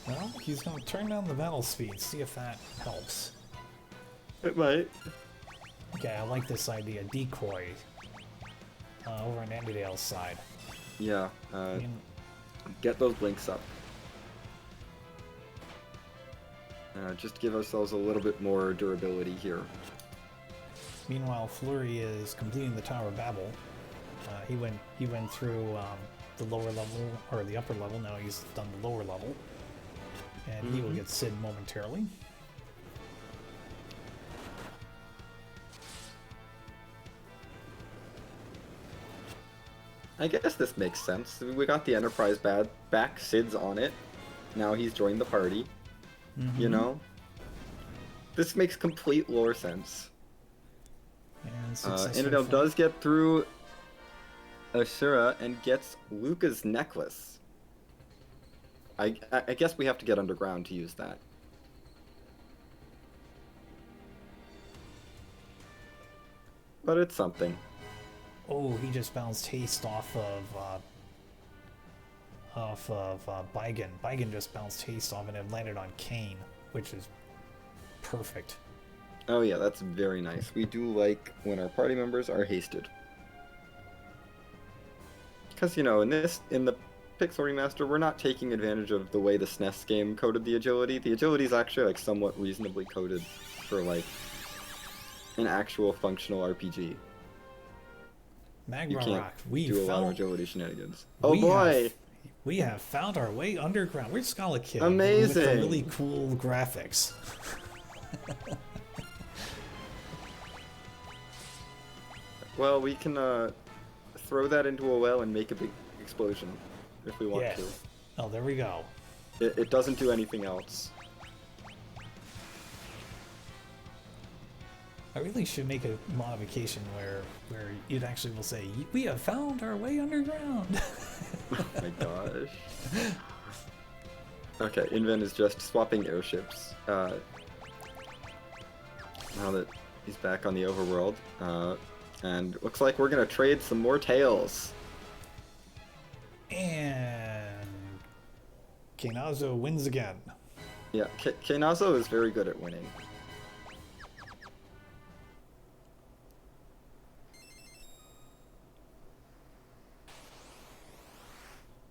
Well, he's gonna turn down the battle speed, see if that helps. It might. Okay, I like this idea. Decoy. Over on Endale's side. Yeah, get those blinks up. Just give ourselves a little bit more durability here. Meanwhile, Flurry is completing the Tower of Babel. He went through the lower level, or the upper level, now he's done the lower level. And he will get Sid momentarily. I guess this makes sense. We got the Enterprise back, Sid's on it. Now he's joined the party. You know? This makes complete lore sense. And Innodale does get through Asura and gets Luca's necklace. I guess we have to get underground to use that. But it's something. Oh, he just bounced haste off of Baigen. Baigen just bounced haste off and it landed on Kane, which is perfect. Oh yeah, that's very nice. We do like when our party members are hasted. Because, you know, in the Pixel Remaster, we're not taking advantage of the way the SNES game coded the agility. The agility is actually, like, somewhat reasonably coded for, like, an actual functional RPG. Magma You can't Rock, we do a lot of found... agility shenanigans. Oh boy! We have found our way underground. We're Scala Kid. Amazing! With the really cool graphics. Well, we can throw that into a well and make a big explosion if we want to. Oh, there we go. It doesn't do anything else. I really should make a modification where it actually will say, "We have found our way underground." Oh my gosh. Okay, Inven is just swapping airships. Now that he's back on the overworld. And looks like we're gonna trade some more tails. And Keinazo wins again. Yeah, Keinazo is very good at winning.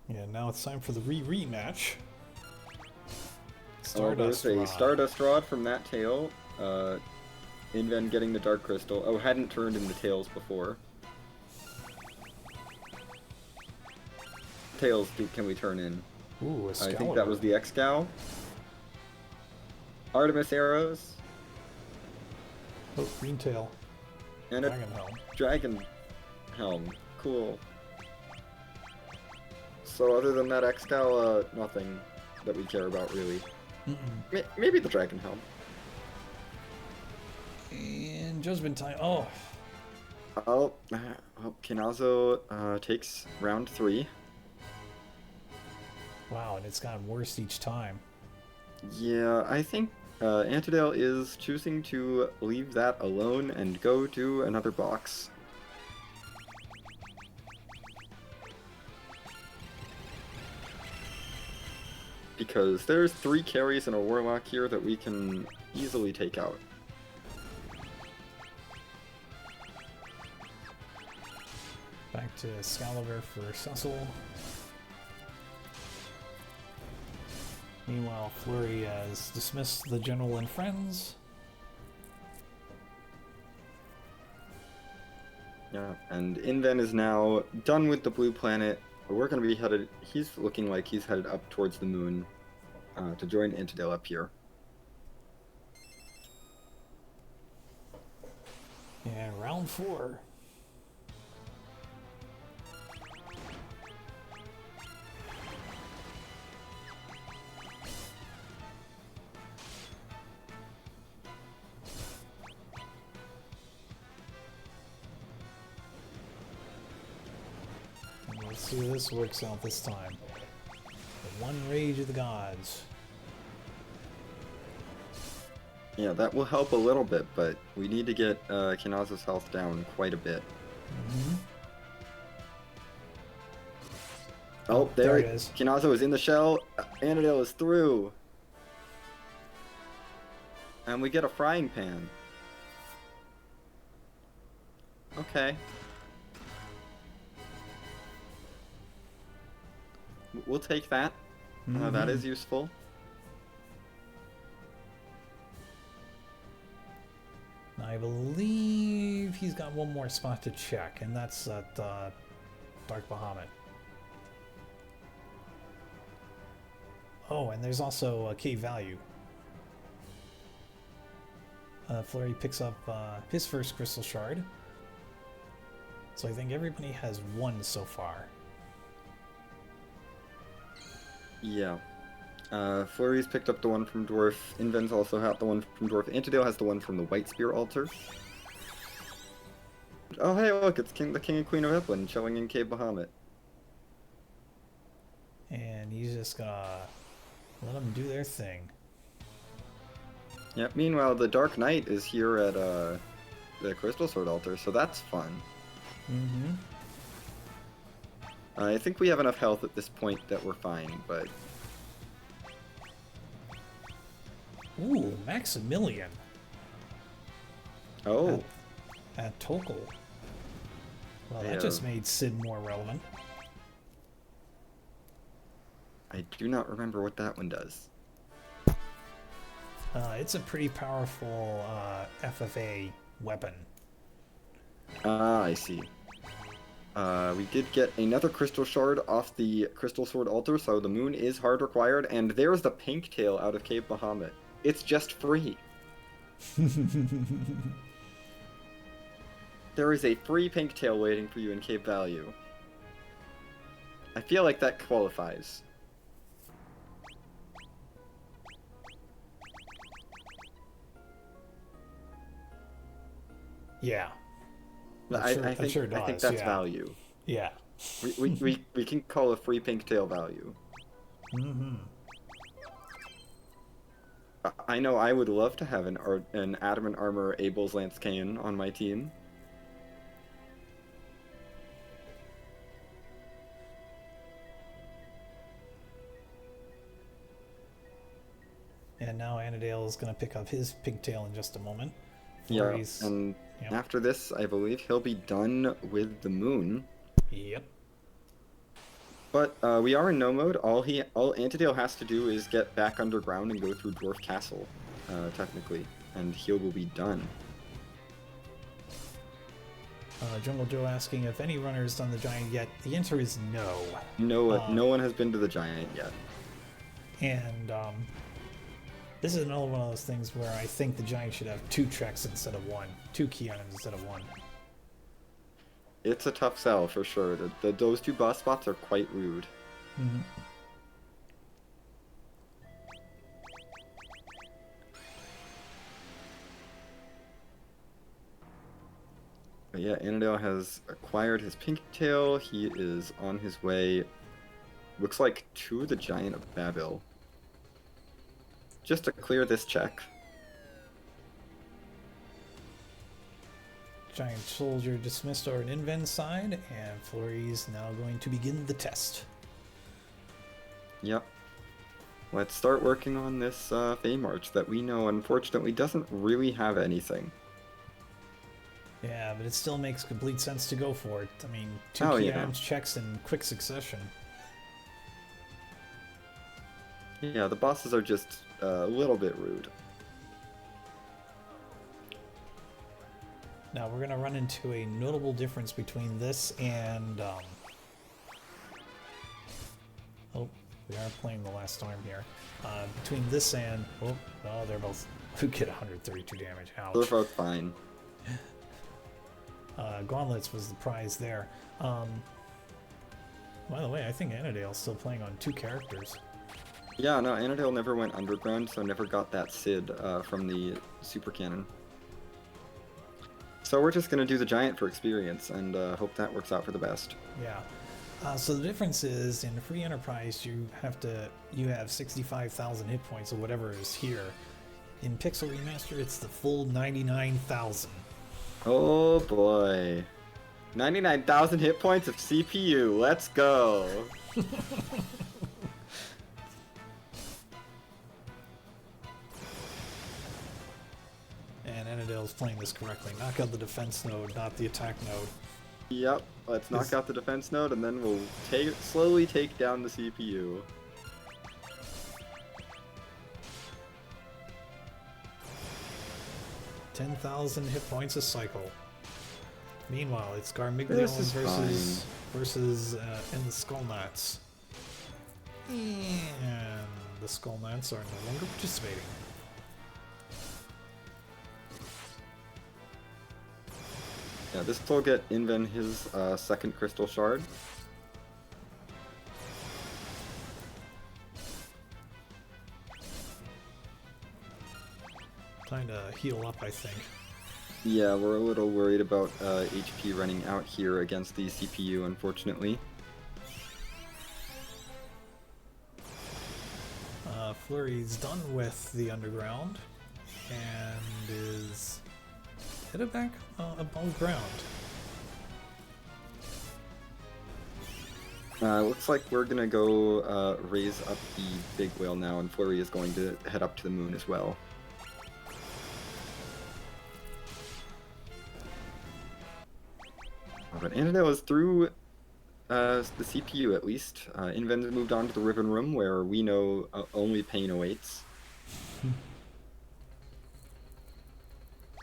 Yeah, now it's time for the rematch. There's a Stardust Rod from that tail. Inven getting the Dark Crystal. Oh, hadn't turned into tails before. Tails can we turn in? Ooh, a I think that was the X-Gal. Artemis arrows. Oh, green tail. And Dragon helm. Dragon helm. Cool. So other than that X-Gal, nothing that we care about really. Maybe the Dragon helm. And Judgment time. Oh. Keinazo takes round 3. Wow, and it's gotten worse each time. Yeah, I think Antidale is choosing to leave that alone and go to another box. Because there's 3 carries and a Warlock here that we can easily take out. Back to Excalibur for Cecil. Meanwhile, Flurry has dismissed the General and friends. Yeah, and Inven is now done with the blue planet. We're going to be headed... He's looking like he's headed up towards the moon to join Antidale up here. And round 4. Let's see how this works out this time. The one rage of the gods. Yeah, that will help a little bit, but we need to get Keinazo's health down quite a bit. Oh, there it is. Keinazo is in the shell. Annadale is through. And we get a frying pan. Okay. We'll take that. That is useful. I believe he's got one more spot to check, and that's at Dark Bahamut. Oh, and there's also a cave value. Flurry picks up his first crystal shard. So I think everybody has one so far. Yeah. Flurry's picked up the one from Dwarf. Inven's also had the one from Dwarf. Antidale has the one from the White Spear altar. Oh hey, look, it's the King and Queen of Epland showing in Cave Bahamut. And he's just gonna let them do their thing. Yeah, meanwhile, the Dark Knight is here at the Crystal Sword altar, so that's fun. I think we have enough health at this point that we're fine, but... Ooh, Maximilian. Oh. At Tokal. Well, that just made Sid more relevant. I do not remember what that one does. It's a pretty powerful FFA weapon. Ah, I see. We did get another crystal shard off the Crystal Sword altar, so the moon is hard required, and there's the pink tail out of Cave Bahamut. It's just free. There is a free pink tail waiting for you in Cave Value. I feel like that qualifies. Yeah. I think sure does, I think that's value. Yeah. We can call a free pink tail value. I know I would love to have an Adamant Armor Abel's Lance Cannon on my team. And now Annadale is going to pick up his pigtail in just a moment. Yeah, Flurry's, and yep. after this, I believe he'll be done with the moon. Yep. But we are in no mode. All Antidale has to do is get back underground and go through Dwarf Castle, technically, and he will be done. Jungle Joe asking if any runners done the giant yet. The answer is no. No one has been to the giant yet. And this is another one of those things where I think the giant should have 2 treks instead of 1. 2 key items instead of 1. It's a tough sell for sure. Those 2 boss spots are quite rude. Mm-hmm. But yeah, Annadale has acquired his pigtail. He is on his way, looks like, to the Giant of Babil. Just to clear this check. Giant soldier dismissed our Inven side, and Flurry's now going to begin the test. Yep. Let's start working on this Fey March that we know unfortunately doesn't really have anything. Yeah, but it still makes complete sense to go for it. I mean, 2 key items checks in quick succession. Yeah, the bosses are just a little bit rude. Now we're going to run into a notable difference between this and... Oh, we are playing the last storm here. Between this and... Oh, no, they're both... Who get 132 damage? Ouch. They're both fine. Gauntlets was the prize there. By the way, I think Annadale's still playing on 2 characters. Yeah, no, Annadale never went underground, so never got that Sid from the Super Cannon. So we're just going to do the Giant for experience, and hope that works out for the best. Yeah. So the difference is, in Free Enterprise, you have 65,000 hit points or whatever is here. In Pixel Remaster, it's the full 99,000. Oh boy. 99,000 hit points of CPU. Let's go. And Annadale's playing this correctly. Knock out the defense node, not the attack node. Yep, let's knock out the defense node and then we'll slowly take down the CPU. $10,000 hit points a cycle. Meanwhile, it's Garmiglion versus and the Skullknats. And the Skullknats are no longer participating. Yeah, this will get Inven his second crystal shard. Time to heal up, I think. Yeah, we're a little worried about HP running out here against the CPU, unfortunately. Flurry's done with the underground and is headed back above ground. Looks like we're gonna go raise up the big whale now, and Flurry is going to head up to the moon as well. But Annadale is through the CPU at least. Inven's moved on to the Ribbon Room, where we know only pain awaits.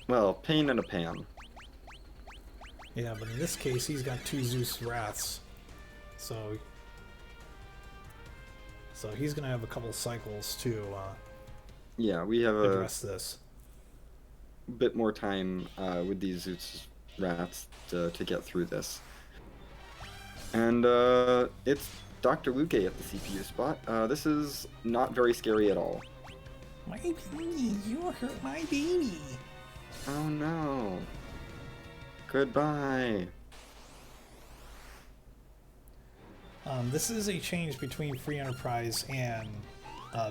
Well, pain and a pan. Yeah, but in this case, he's got 2 Zeus Wraths. So he's going to have a couple cycles to yeah, we have address this. Bit more time with these Zeus Wraths to get through this. And it's Dr. Luke at the CPU spot. This is not very scary at all. My baby, you hurt my baby. Oh no. Goodbye. This is a change between Free Enterprise and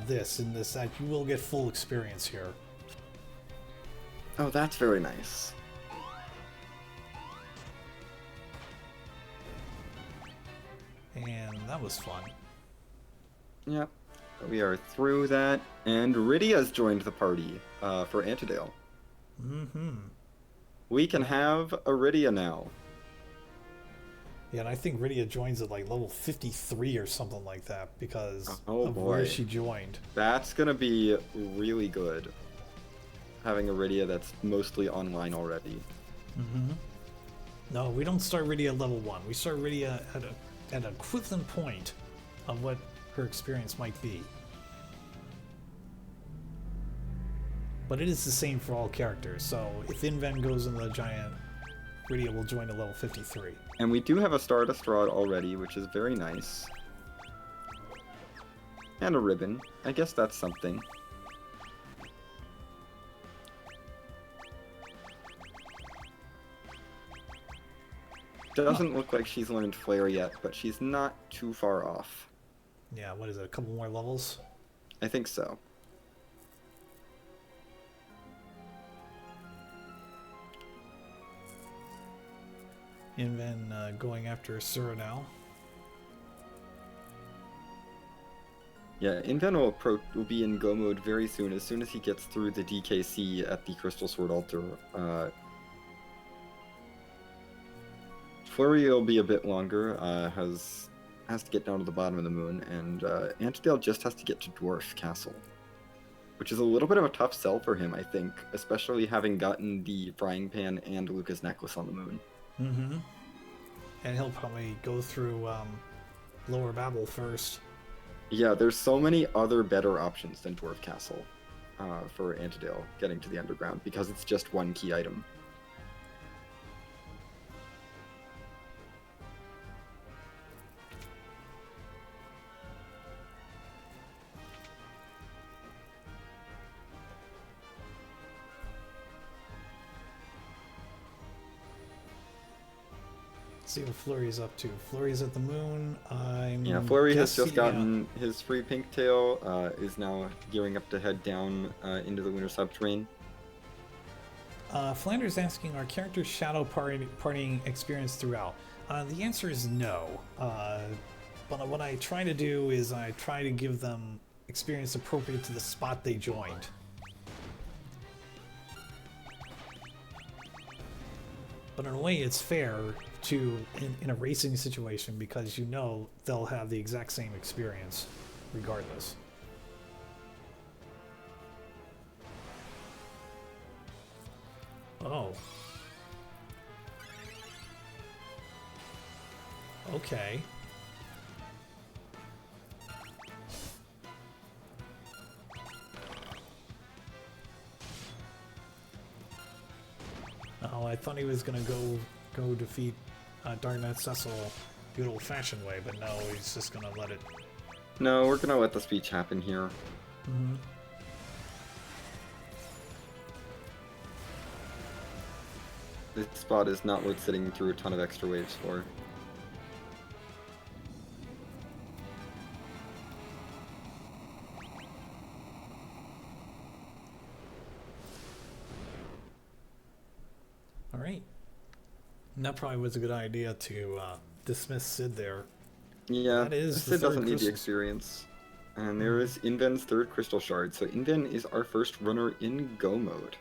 this, in this that you will get full experience here. Oh, that's very nice. And that was fun. Yep. We are through that, and Rydia's joined the party for Antidale. Mm-hmm. We can have a Rydia now. Yeah, and I think Rydia joins at like level 53 or something like that because of boy. where she joined. That's gonna be really good. Having a Rydia that's mostly online already. Mm-hmm. No, we don't start Rydia at level 1. We start Rydia at an equivalent point of what her experience might be. But it is the same for all characters, so if Inven goes in the giant, Rydia will join at level 53. And we do have a Stardust Rod already, which is very nice. And a ribbon. I guess that's something. Doesn't look like she's learned Flare yet, but she's not too far off. Yeah, what is it, a couple more levels? I think so. Inven going after Asura now. Yeah, Inven will be in Go mode very soon, as soon as he gets through the DKC at the Crystal Sword Altar. Flurry will be a bit longer, has to get down to the bottom of the moon, and Antidale just has to get to Dwarf Castle. Which is a little bit of a tough sell for him, I think, especially having gotten the Frying Pan and Luca's Necklace on the moon. Mm-hmm. And he'll probably go through Lower Babel first. Yeah, there's so many other better options than Dwarf Castle for Antidale getting to the Underground, because it's just one key item. See what Flurry's up to. Flurry's at the moon. Yeah, Flurry has just gotten his free pink tail, is now gearing up to head down into the lunar subterranean. Flanders asking, are characters shadow partying experience throughout? The answer is no. But what I try to do is I try to give them experience appropriate to the spot they joined. But in a way, it's fair to in a racing situation because you know they'll have the exact same experience regardless. Oh. Okay. Oh, I thought he was gonna go defeat Darknet Cecil the old-fashioned way, but no, he's just gonna let it. No, we're gonna let the speech happen here. Mm-hmm. This spot is not worth sitting through a ton of extra waves for. All right. And that probably was a good idea to dismiss Sid there. Yeah, that is Sid doesn't need the experience. And there is Inven's third crystal shard. So Inven is our first runner in Go mode.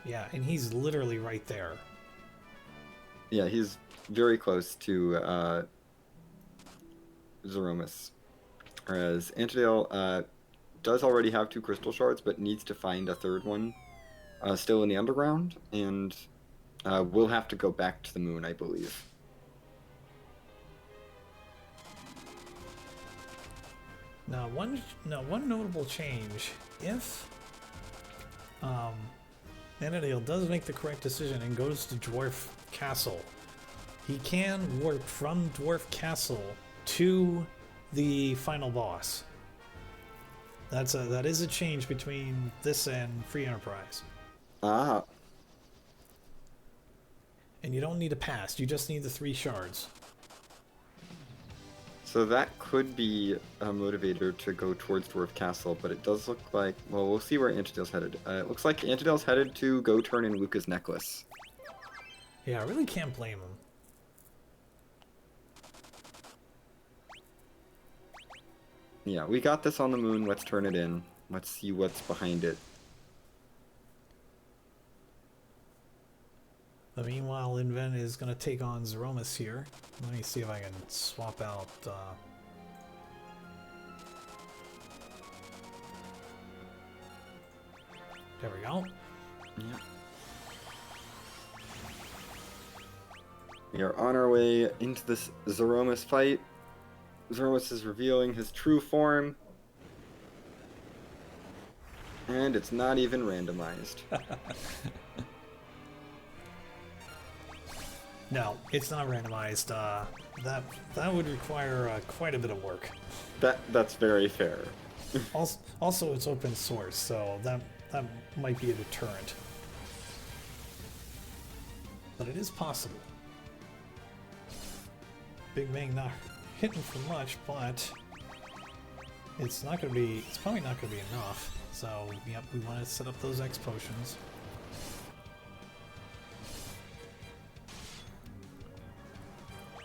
Yeah, and he's literally right there. Yeah, he's very close to Zeromus. Whereas Antidale does already have 2 crystal shards, but needs to find a third one still in the underground, and we'll have to go back to the moon, I believe. Now, one notable change: if Antidale does make the correct decision and goes to Dwarf Castle, he can warp from Dwarf Castle to the final boss. That is a change between this and Free Enterprise. Ah. And you don't need a pass; you just need the 3 shards. So that could be a motivator to go towards Dwarf Castle, but it does look like... Well, we'll see where Antidale's headed. It looks like Antidale's headed to go turn in Luca's necklace. Yeah, I really can't blame him. Yeah, we got this on the moon. Let's turn it in. Let's see what's behind it. But meanwhile, Inven is going to take on Zeromus here. Let me see if I can swap out... There we go. Yeah. We are on our way into this Zeromus fight. Zeromus is revealing his true form. And it's not even randomized. No, it's not randomized. That would require quite a bit of work. That's very fair. Also, it's open source, so that might be a deterrent. But it is possible. Big Bang not hitting for much, but it's not going to be. It's probably not going to be enough. So, yep, we want to set up those X potions.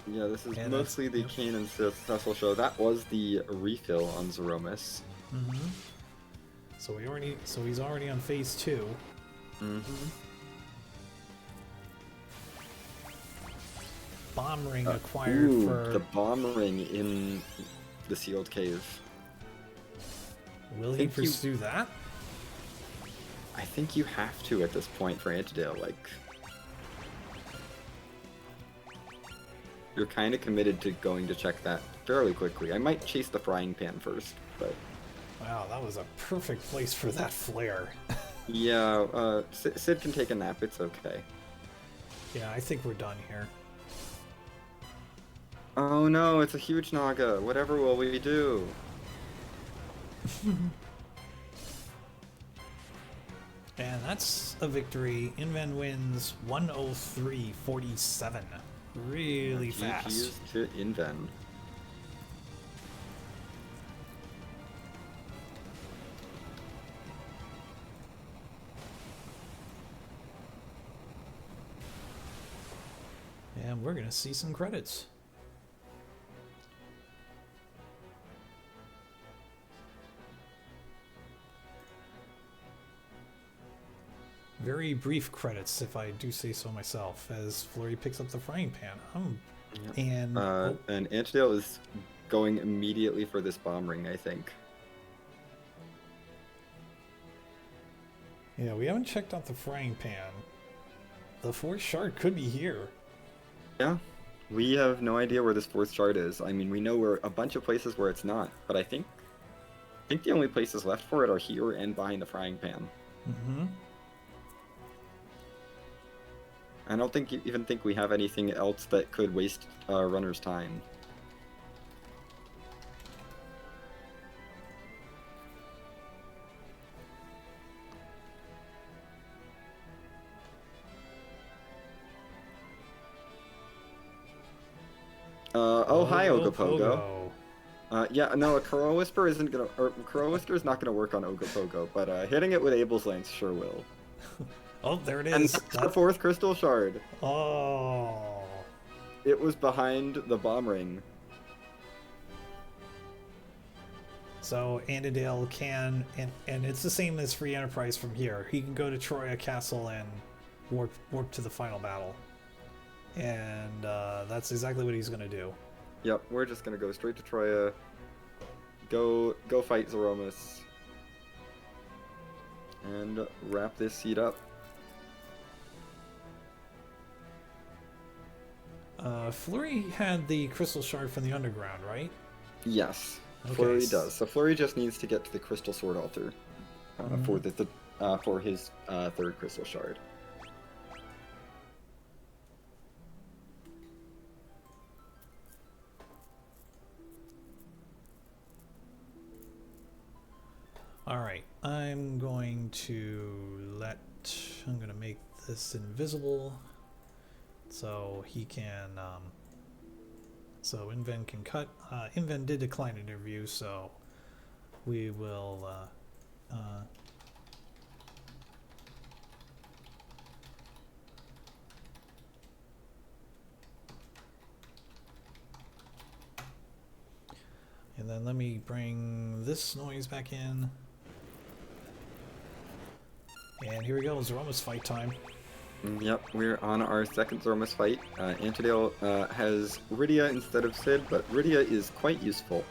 Yeah, this is mostly the Kane and Cecil show. That was the refill on Zeromus. Mm-hmm. So he's already on phase 2. Mm-hmm. Bomb ring acquired for the bomb ring in the sealed cave. Will he pursue that? I think you have to at this point for Antidale. Like, you're kind of committed to going to check that fairly quickly. I might chase the frying pan first, but... Wow, that was a perfect place for that flare. Yeah, Sid can take a nap, it's okay. Yeah, I think we're done here. Oh no, it's a huge Naga. Whatever will we do? And that's a victory. Inven wins 103-47. Really fast. GG's to Inven. And we're gonna see some credits. Very brief credits, if I do say so myself, as Flurry picks up the frying pan. Yep. And Antidale is going immediately for this bomb ring, I think. yeah, we haven't checked out the frying pan. The fourth shard could be here. Yeah, we have no idea where this fourth shard is. I mean, we know where a bunch of places where it's not, but I think the only places left for it are here and behind the frying pan. Mm-hmm. I don't even think we have anything else that could waste runner's time. Hi, Ogopogo. Yeah, no, a Kuro Whisper isn't gonna, or Kuro Whisper is not gonna work on Ogopogo, but hitting it with Abel's Lance sure will. Oh, there it is. And that's the fourth crystal shard. Oh. It was behind the bomb ring. So Antidale can, and it's the same as Free Enterprise from here. He can go to Troya Castle and warp to the final battle. And that's exactly what he's going to do. Yep, we're just going to go straight to Troya. Go fight Zeromus. And wrap this seed up. Flurry had the crystal shard from the underground, right? Yes, Okay. Flurry does. So Flurry just needs to get to the crystal sword altar for his third crystal shard. All right, I'm going to make this invisible so he can So Inven can cut. Inven did decline an interview, so we will. And then let me bring this noise back in. And here we go, Zeroma's fight time. Yep, we're on our second Zormus fight. Antidale has Rydia instead of Sid, but Rydia is quite useful.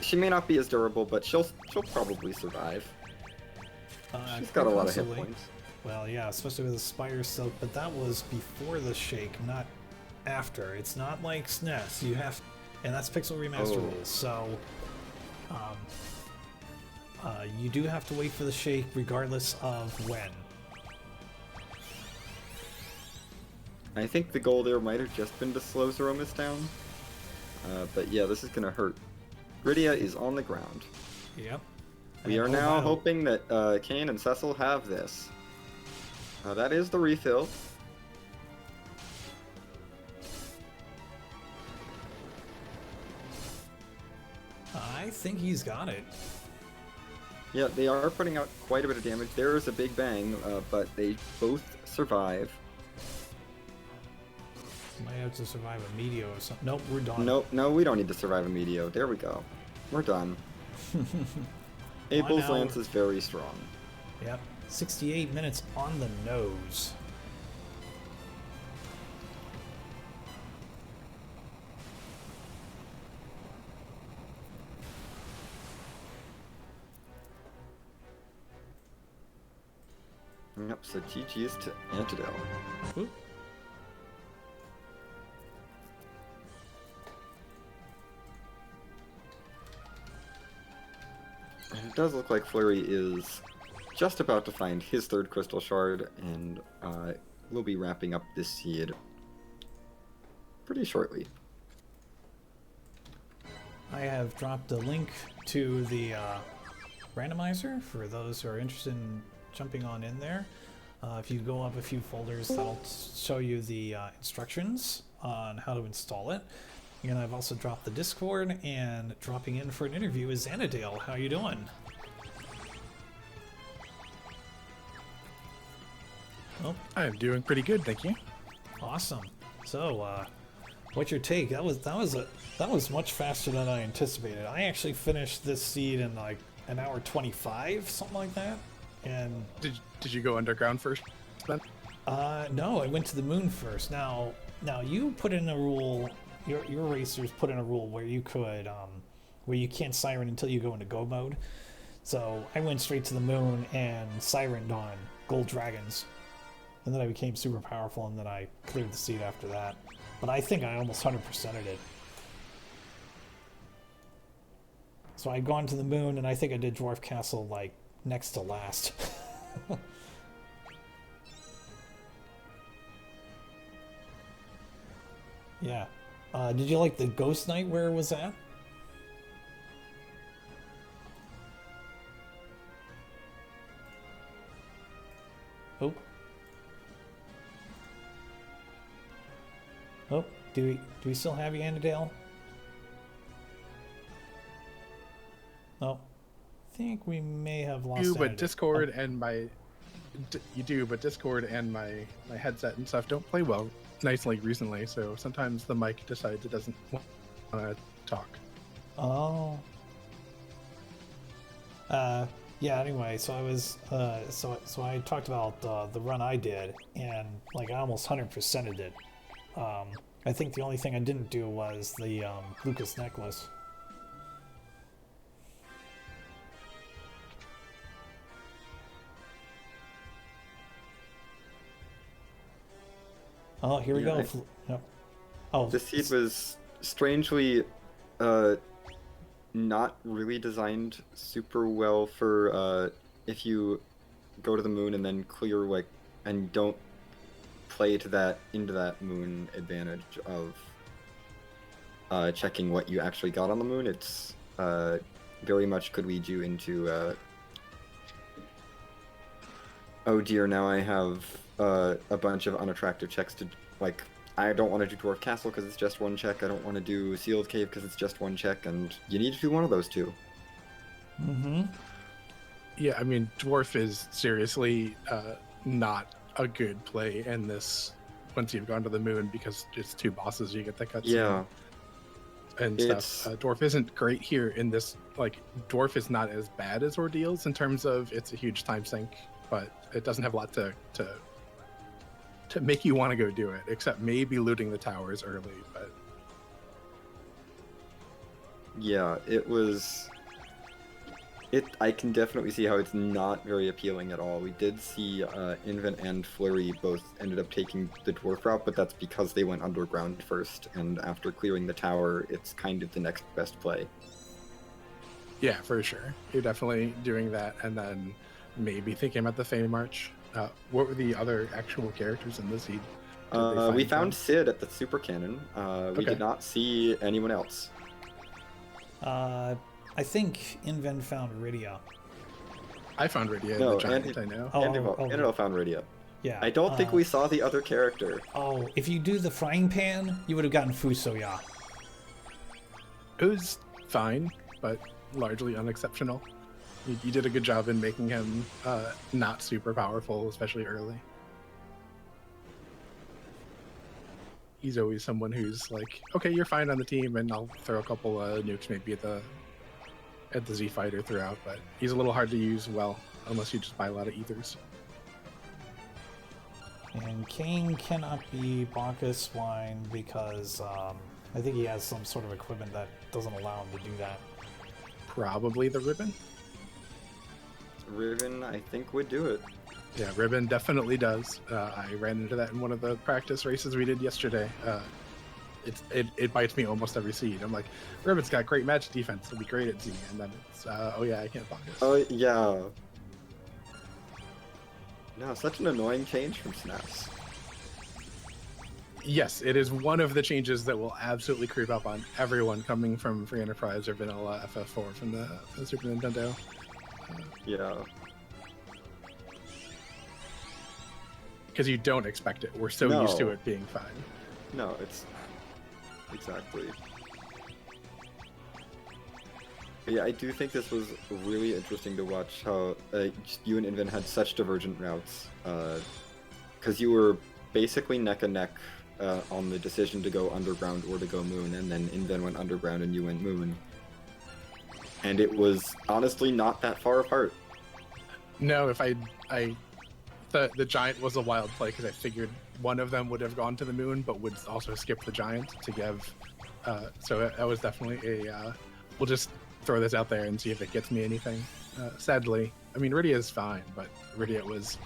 She may not be as durable, but she'll probably survive. She's got a lot of hit points. Well, yeah, especially with the Spire Silk, but that was before the shake, not after. It's not like SNES. You have, and that's Pixel Remaster rules. So, you do have to wait for the shake, regardless of when. I think the goal there might have just been to slow Zeromus down. But yeah, this is gonna hurt. Rydia is on the ground. Yep. We are now hoping that Kane and Cecil have this. That is the refill. I think he's got it. Yeah, they are putting out quite a bit of damage. There is a big bang, but they both survive. Might have to survive a Meteor or something. Nope, we're done. Nope, no, we don't need to survive a Meteor. There we go. We're done. Abel's Lance is very strong. Yep, 68 minutes on the nose. Yep, so GG's to Antidale. Oop. And it does look like Flurry is just about to find his third crystal shard, and we'll be wrapping up this seed pretty shortly. I have dropped a link to the randomizer for those who are interested in jumping on in there. If you go up a few folders, that'll show you the instructions on how to install it. And I've also dropped the Discord, and dropping in for an interview is Xanadale. How you doing? Oh, I'm doing pretty good, thank you. awesome. So, what's your take? That was much faster than I anticipated. I actually finished this seed in like an hour 25, something like that. And Did you go underground first then? no, I went to the moon first. Now you put in a rule. Your racers put in a rule where you could, where you can't siren until you go into go mode. So I went straight to the moon and sirened on gold dragons, and then I became super powerful, and then I cleared the seed after that. But I think I almost 100%ed it. So I'd gone to the moon, and I think I did Dwarf Castle like next to last. Yeah. Did you like the Ghost Knight where it was at? Oh. Oh, do we still have you, Annadale? Oh. I think we may have lost You, but Annadale. Discord and my... You do, but Discord and my headset and stuff don't play well nicely recently, so sometimes the mic decides it doesn't want to talk. Oh. Yeah, anyway, so I was, so I talked about the run I did, and like I almost 100%ed it. I think the only thing I didn't do was the Lucas necklace. Oh, here we go. Yep. Oh, The seed was strangely not really designed super well for if you go to the moon and then clear like and don't play to that into that moon advantage of checking what you actually got on the moon. It's very much could lead you into oh dear, now I have a bunch of unattractive checks to like I don't want to do Dwarf Castle because it's just one check. I don't want to do Sealed Cave because it's just one check, and you need to do one of those two. Mm-hmm. Yeah, I mean, Dwarf is seriously not a good play in this once you've gone to the moon, because it's 2 bosses you get the cutscene. Yeah. And stuff. Dwarf isn't great here in this. Like, Dwarf is not as bad as Ordeals in terms of it's a huge time sink, but it doesn't have a lot to make you want to go do it, except maybe looting the towers early. But yeah, I can definitely see how it's not very appealing at all. We did see Invent and Flurry both ended up taking the Dwarf route, but that's because they went underground first, and after clearing the tower, it's kind of the next best play. yeah, for sure, you're definitely doing that, and then maybe thinking about the Fame March. What were the other actual characters in this seed? We found Sid at the Super Cannon. We Okay. did not see anyone else. I think Inven found Rydia. I found Rydia No, in the Giant, Andy- I know. Oh, Annabelle found Rydia. Yeah. I don't think we saw the other character. Oh, if you do the frying pan, you would have gotten Fusoya. It was fine, but largely unexceptional. You did a good job in making him not super powerful, especially early. He's always someone who's like, okay, you're fine on the team, and I'll throw a couple nukes maybe at the Z fighter throughout, but he's a little hard to use well unless you just buy a lot of ethers. And Kane cannot be Bacchus Wine because I think he has some sort of equipment that doesn't allow him to do that. Probably the ribbon. Riven, I think, would do it. Yeah, ribbon definitely does. I ran into that in one of the practice races we did yesterday. It bites me almost every seed. I'm like, ribbon's got great magic defense. It'll be great at Z. And then it's, oh yeah, I can't Bacchus. Oh, yeah. No, such an annoying change from Snaps. Yes, it is one of the changes that will absolutely creep up on everyone coming from Free Enterprise or Vanilla FF4 from the Super Nintendo. Yeah. Because you don't expect it. We're so No. used to it being fine. No, it's... Exactly. But yeah, I do think this was really interesting to watch how just you and Invent had such divergent routes. Because you were basically neck and neck on the decision to go underground or to go moon, and then Invent went underground and you went moon. And it was honestly not that far apart. No, if the giant was a wild play because I figured one of them would have gone to the moon, but would also skip the giant to give. So that was definitely a. We'll just throw this out there and see if it gets me anything. Sadly, I mean, Rydia is fine, but Rydia was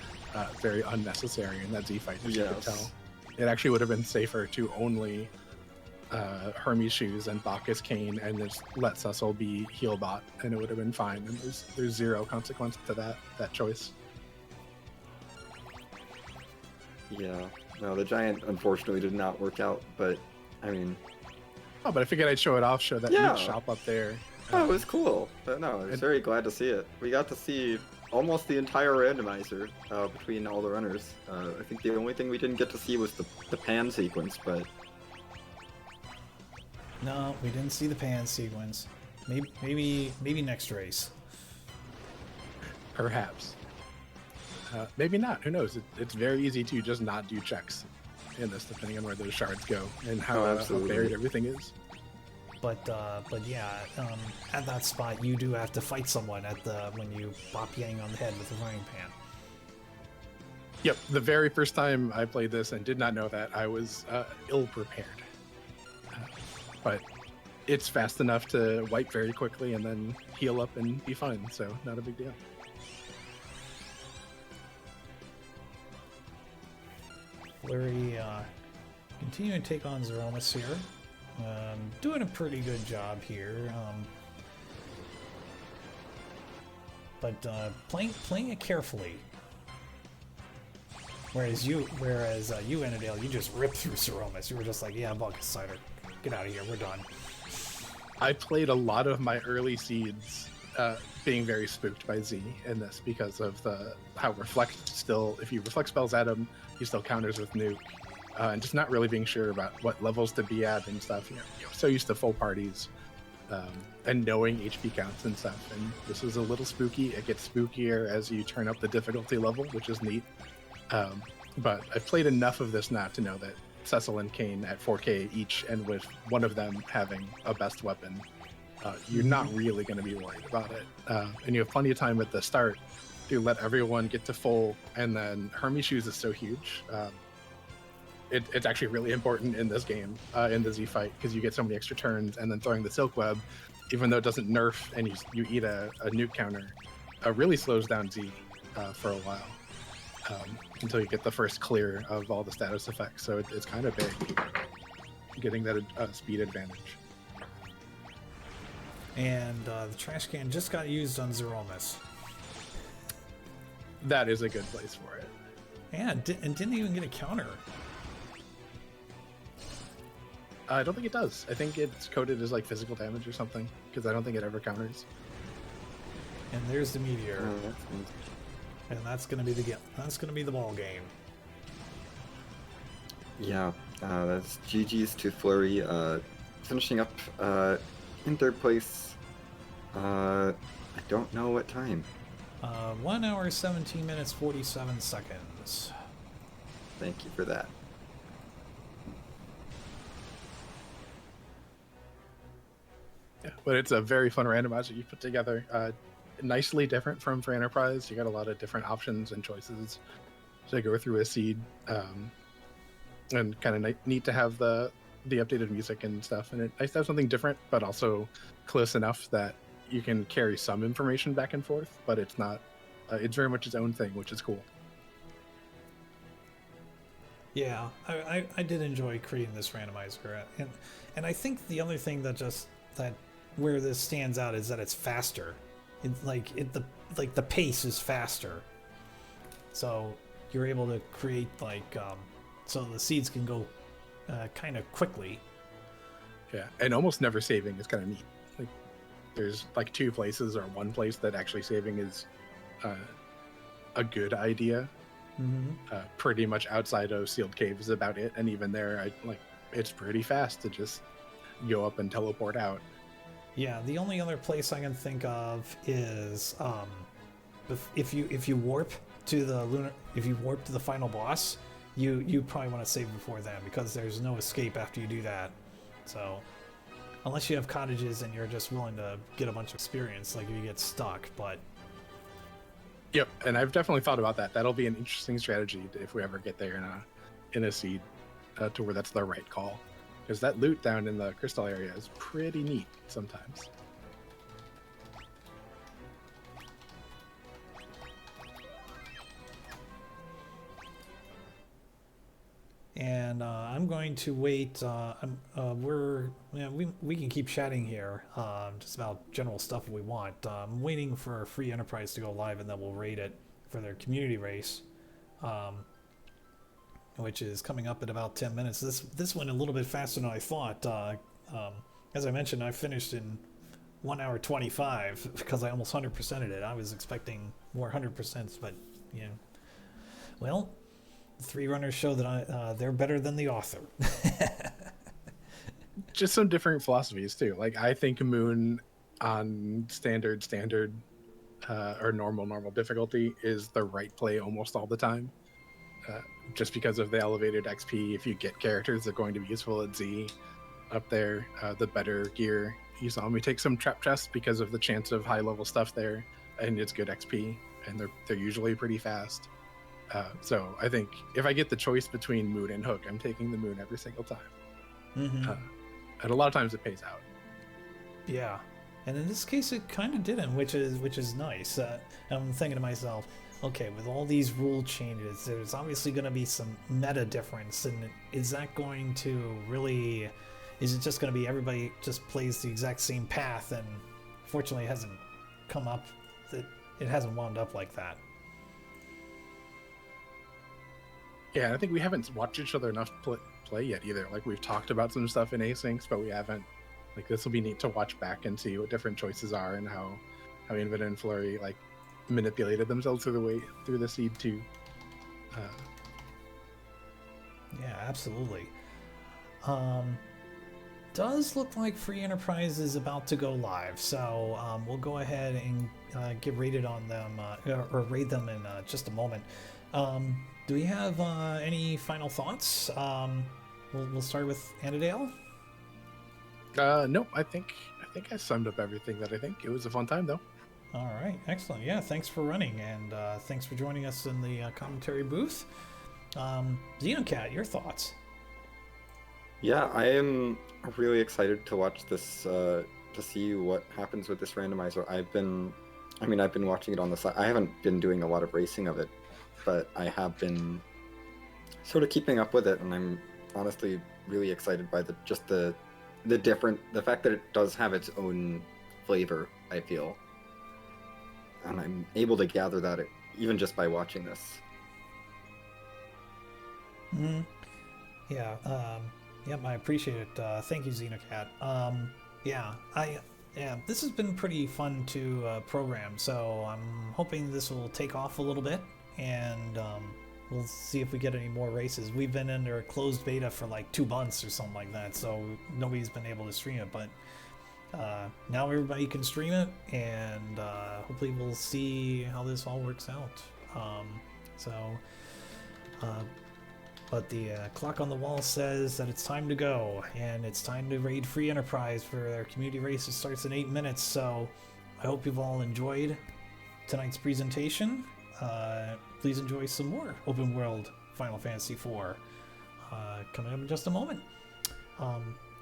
very unnecessary in that Z fight, as you could Yes. tell. It actually would have been safer to only Hermes Shoes and Bacchus Kane and just let Cecil be Healbot, and it would have been fine. And there's zero consequence to that choice. Yeah. No, the giant unfortunately did not work out, but I mean, Oh, but I figured I'd show it off, show that Yeah. neat shop up there. oh, it was cool. But no, I was And- very glad to see it. We got to see almost the entire randomizer between all the runners. I think the only thing we didn't get to see was the pan sequence, but No, we didn't see the pan sequence. Maybe next race. Perhaps. Maybe not. Who knows? It's very easy to just not do checks in this, depending on where those shards go and how, Oh, how absolutely. buried everything is. But yeah, at that spot you do have to fight someone when you bop Yang on the head with a frying pan. Yep, the very first time I played this and did not know that, I was ill-prepared. But it's fast enough to wipe very quickly and then heal up and be fine, so not a big deal. Flurry continuing to take on Zeromus here. Doing a pretty good job here. But playing it carefully. Whereas you, Annadale, you just ripped through Zeromus. You were just like, yeah, Bacchus Cider. Get out of here, we're done. I played a lot of my early seeds being very spooked by Z in this because of how Reflect still, if you Reflect spells at him, he still counters with Nuke. and just not really being sure about what levels to be at and stuff. You're so used to full parties and knowing HP counts and stuff. And this is a little spooky. It gets spookier as you turn up the difficulty level, which is neat. But I've played enough of this now to know that Cecil and Kane at 4K each, and with one of them having a best weapon, you're not really going to be worried about it. And you have plenty of time at the start to let everyone get to full, and then Hermes Shoes is so huge. It's actually really important in this game, in the Z fight, because you get so many extra turns, and then throwing the Silk Web, even though it doesn't nerf and you eat a nuke counter, really slows down Z for a while. Until you get the first clear of all the status effects. So it's kind of big, getting that speed advantage. And the trash can just got used on Zeromus. That is a good place for it. Yeah, and didn't even get a counter. I don't think it does. I think it's coded as like physical damage or something, because I don't think it ever counters. And there's the meteor. Oh, that's nice. And that's gonna be the ball game. Yeah, that's GG's to Flurry, finishing up in third place. I don't know what time. 1 hour, 17 minutes, 47 seconds. Thank you for that. Yeah, but it's a very fun randomizer you put together. Nicely different from for Enterprise. You got a lot of different options and choices to go through a seed, and kind of neat to have the updated music and stuff. And it's nice to have something different, but also close enough that you can carry some information back and forth. But it's not. It's very much its own thing, which is cool. Yeah, I did enjoy creating this randomizer, and I think the other thing that where this stands out is that it's faster. The pace is faster, so you're able to create so the seeds can go kind of quickly. Yeah, and almost never saving is kind of neat. Like, there's like 2 places or 1 place that actually saving is a good idea. Mm-hmm. Pretty much outside of sealed cave is about it, and even there, it's pretty fast to just go up and teleport out. Yeah, the only other place I can think of is if you warp to the final boss, you probably want to save before then, because there's no escape after you do that. So unless you have cottages and you're just willing to get a bunch of experience, like if you get stuck, but. Yep, and I've definitely thought about that. That'll be an interesting strategy if we ever get there in a seed, to where that's the right call. Because that loot down in the crystal area is pretty neat sometimes. And I'm going to wait. We can keep chatting here, just about general stuff if we want. I'm waiting for Free Enterprise to go live, and then we'll rate it for their community race. Which is coming up in about 10 minutes. This went a little bit faster than I thought. As I mentioned, I finished in 1 hour 25 because I almost 100%ed it. I was expecting more 100%, but well, the 3 runners show that they're better than the author. Just some different philosophies too. Like, I think Moon on standard, or normal difficulty is the right play almost all the time. Just because of the elevated XP, if you get characters that are going to be useful at Z up there, the better gear. You saw me take some trap chests because of the chance of high level stuff there, and it's good XP, and they're usually pretty fast. So I think if I get the choice between Moon and Hook, I'm taking the Moon every single time. Mm-hmm. And a lot of times it pays out. Yeah, and in this case it kind of didn't, which is nice. I'm thinking to myself, okay, with all these rule changes, there's obviously going to be some meta difference, and is that going to really, is it just going to be everybody just plays the exact same path? And fortunately it hasn't come up, that it hasn't wound up like that. Yeah, I think we haven't watched each other enough play yet either. Like, we've talked about some stuff in Asyncs, but we haven't. Like, this will be neat to watch back and see what different choices are, and how Invid and Flurry manipulated themselves through the seed too. Yeah, absolutely. Does look like Free Enterprise is about to go live, so we'll go ahead and get rated on them, or rate them in just a moment. Do we have any final thoughts? We'll start with Annadale. No, I think I summed up everything that I think. It was a fun time though. All right, excellent. Yeah, thanks for running, and thanks for joining us in the commentary booth. Xenocat, your thoughts? Yeah, I am really excited to watch this, to see what happens with this randomizer. I've been watching it on the side. I haven't been doing a lot of racing of it, but I have been sort of keeping up with it, and I'm honestly really excited by the fact that it does have its own flavor, I feel. And I'm able to gather that even just by watching this. Mm-hmm. Yeah, I appreciate it. Thank you, Xenocat. This has been pretty fun to program, so I'm hoping this will take off a little bit, and we'll see if we get any more races. We've been under a closed beta for like 2 months or something like that, so nobody's been able to stream it, but now everybody can stream it, and hopefully we'll see how this all works out. But the clock on the wall says that it's time to go, and it's time to raid Free Enterprise for their community race. It starts in 8 minutes, so I hope you've all enjoyed tonight's presentation. Please enjoy some more open world Final Fantasy IV coming up in just a moment.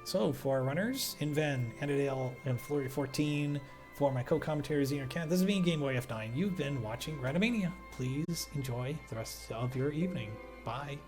So for our runners, Inven, Annadale, and Flurry14, for my co-commentator Xenocat, this has been Game Boy F9. You've been watching Randomania. Please enjoy the rest of your evening. Bye.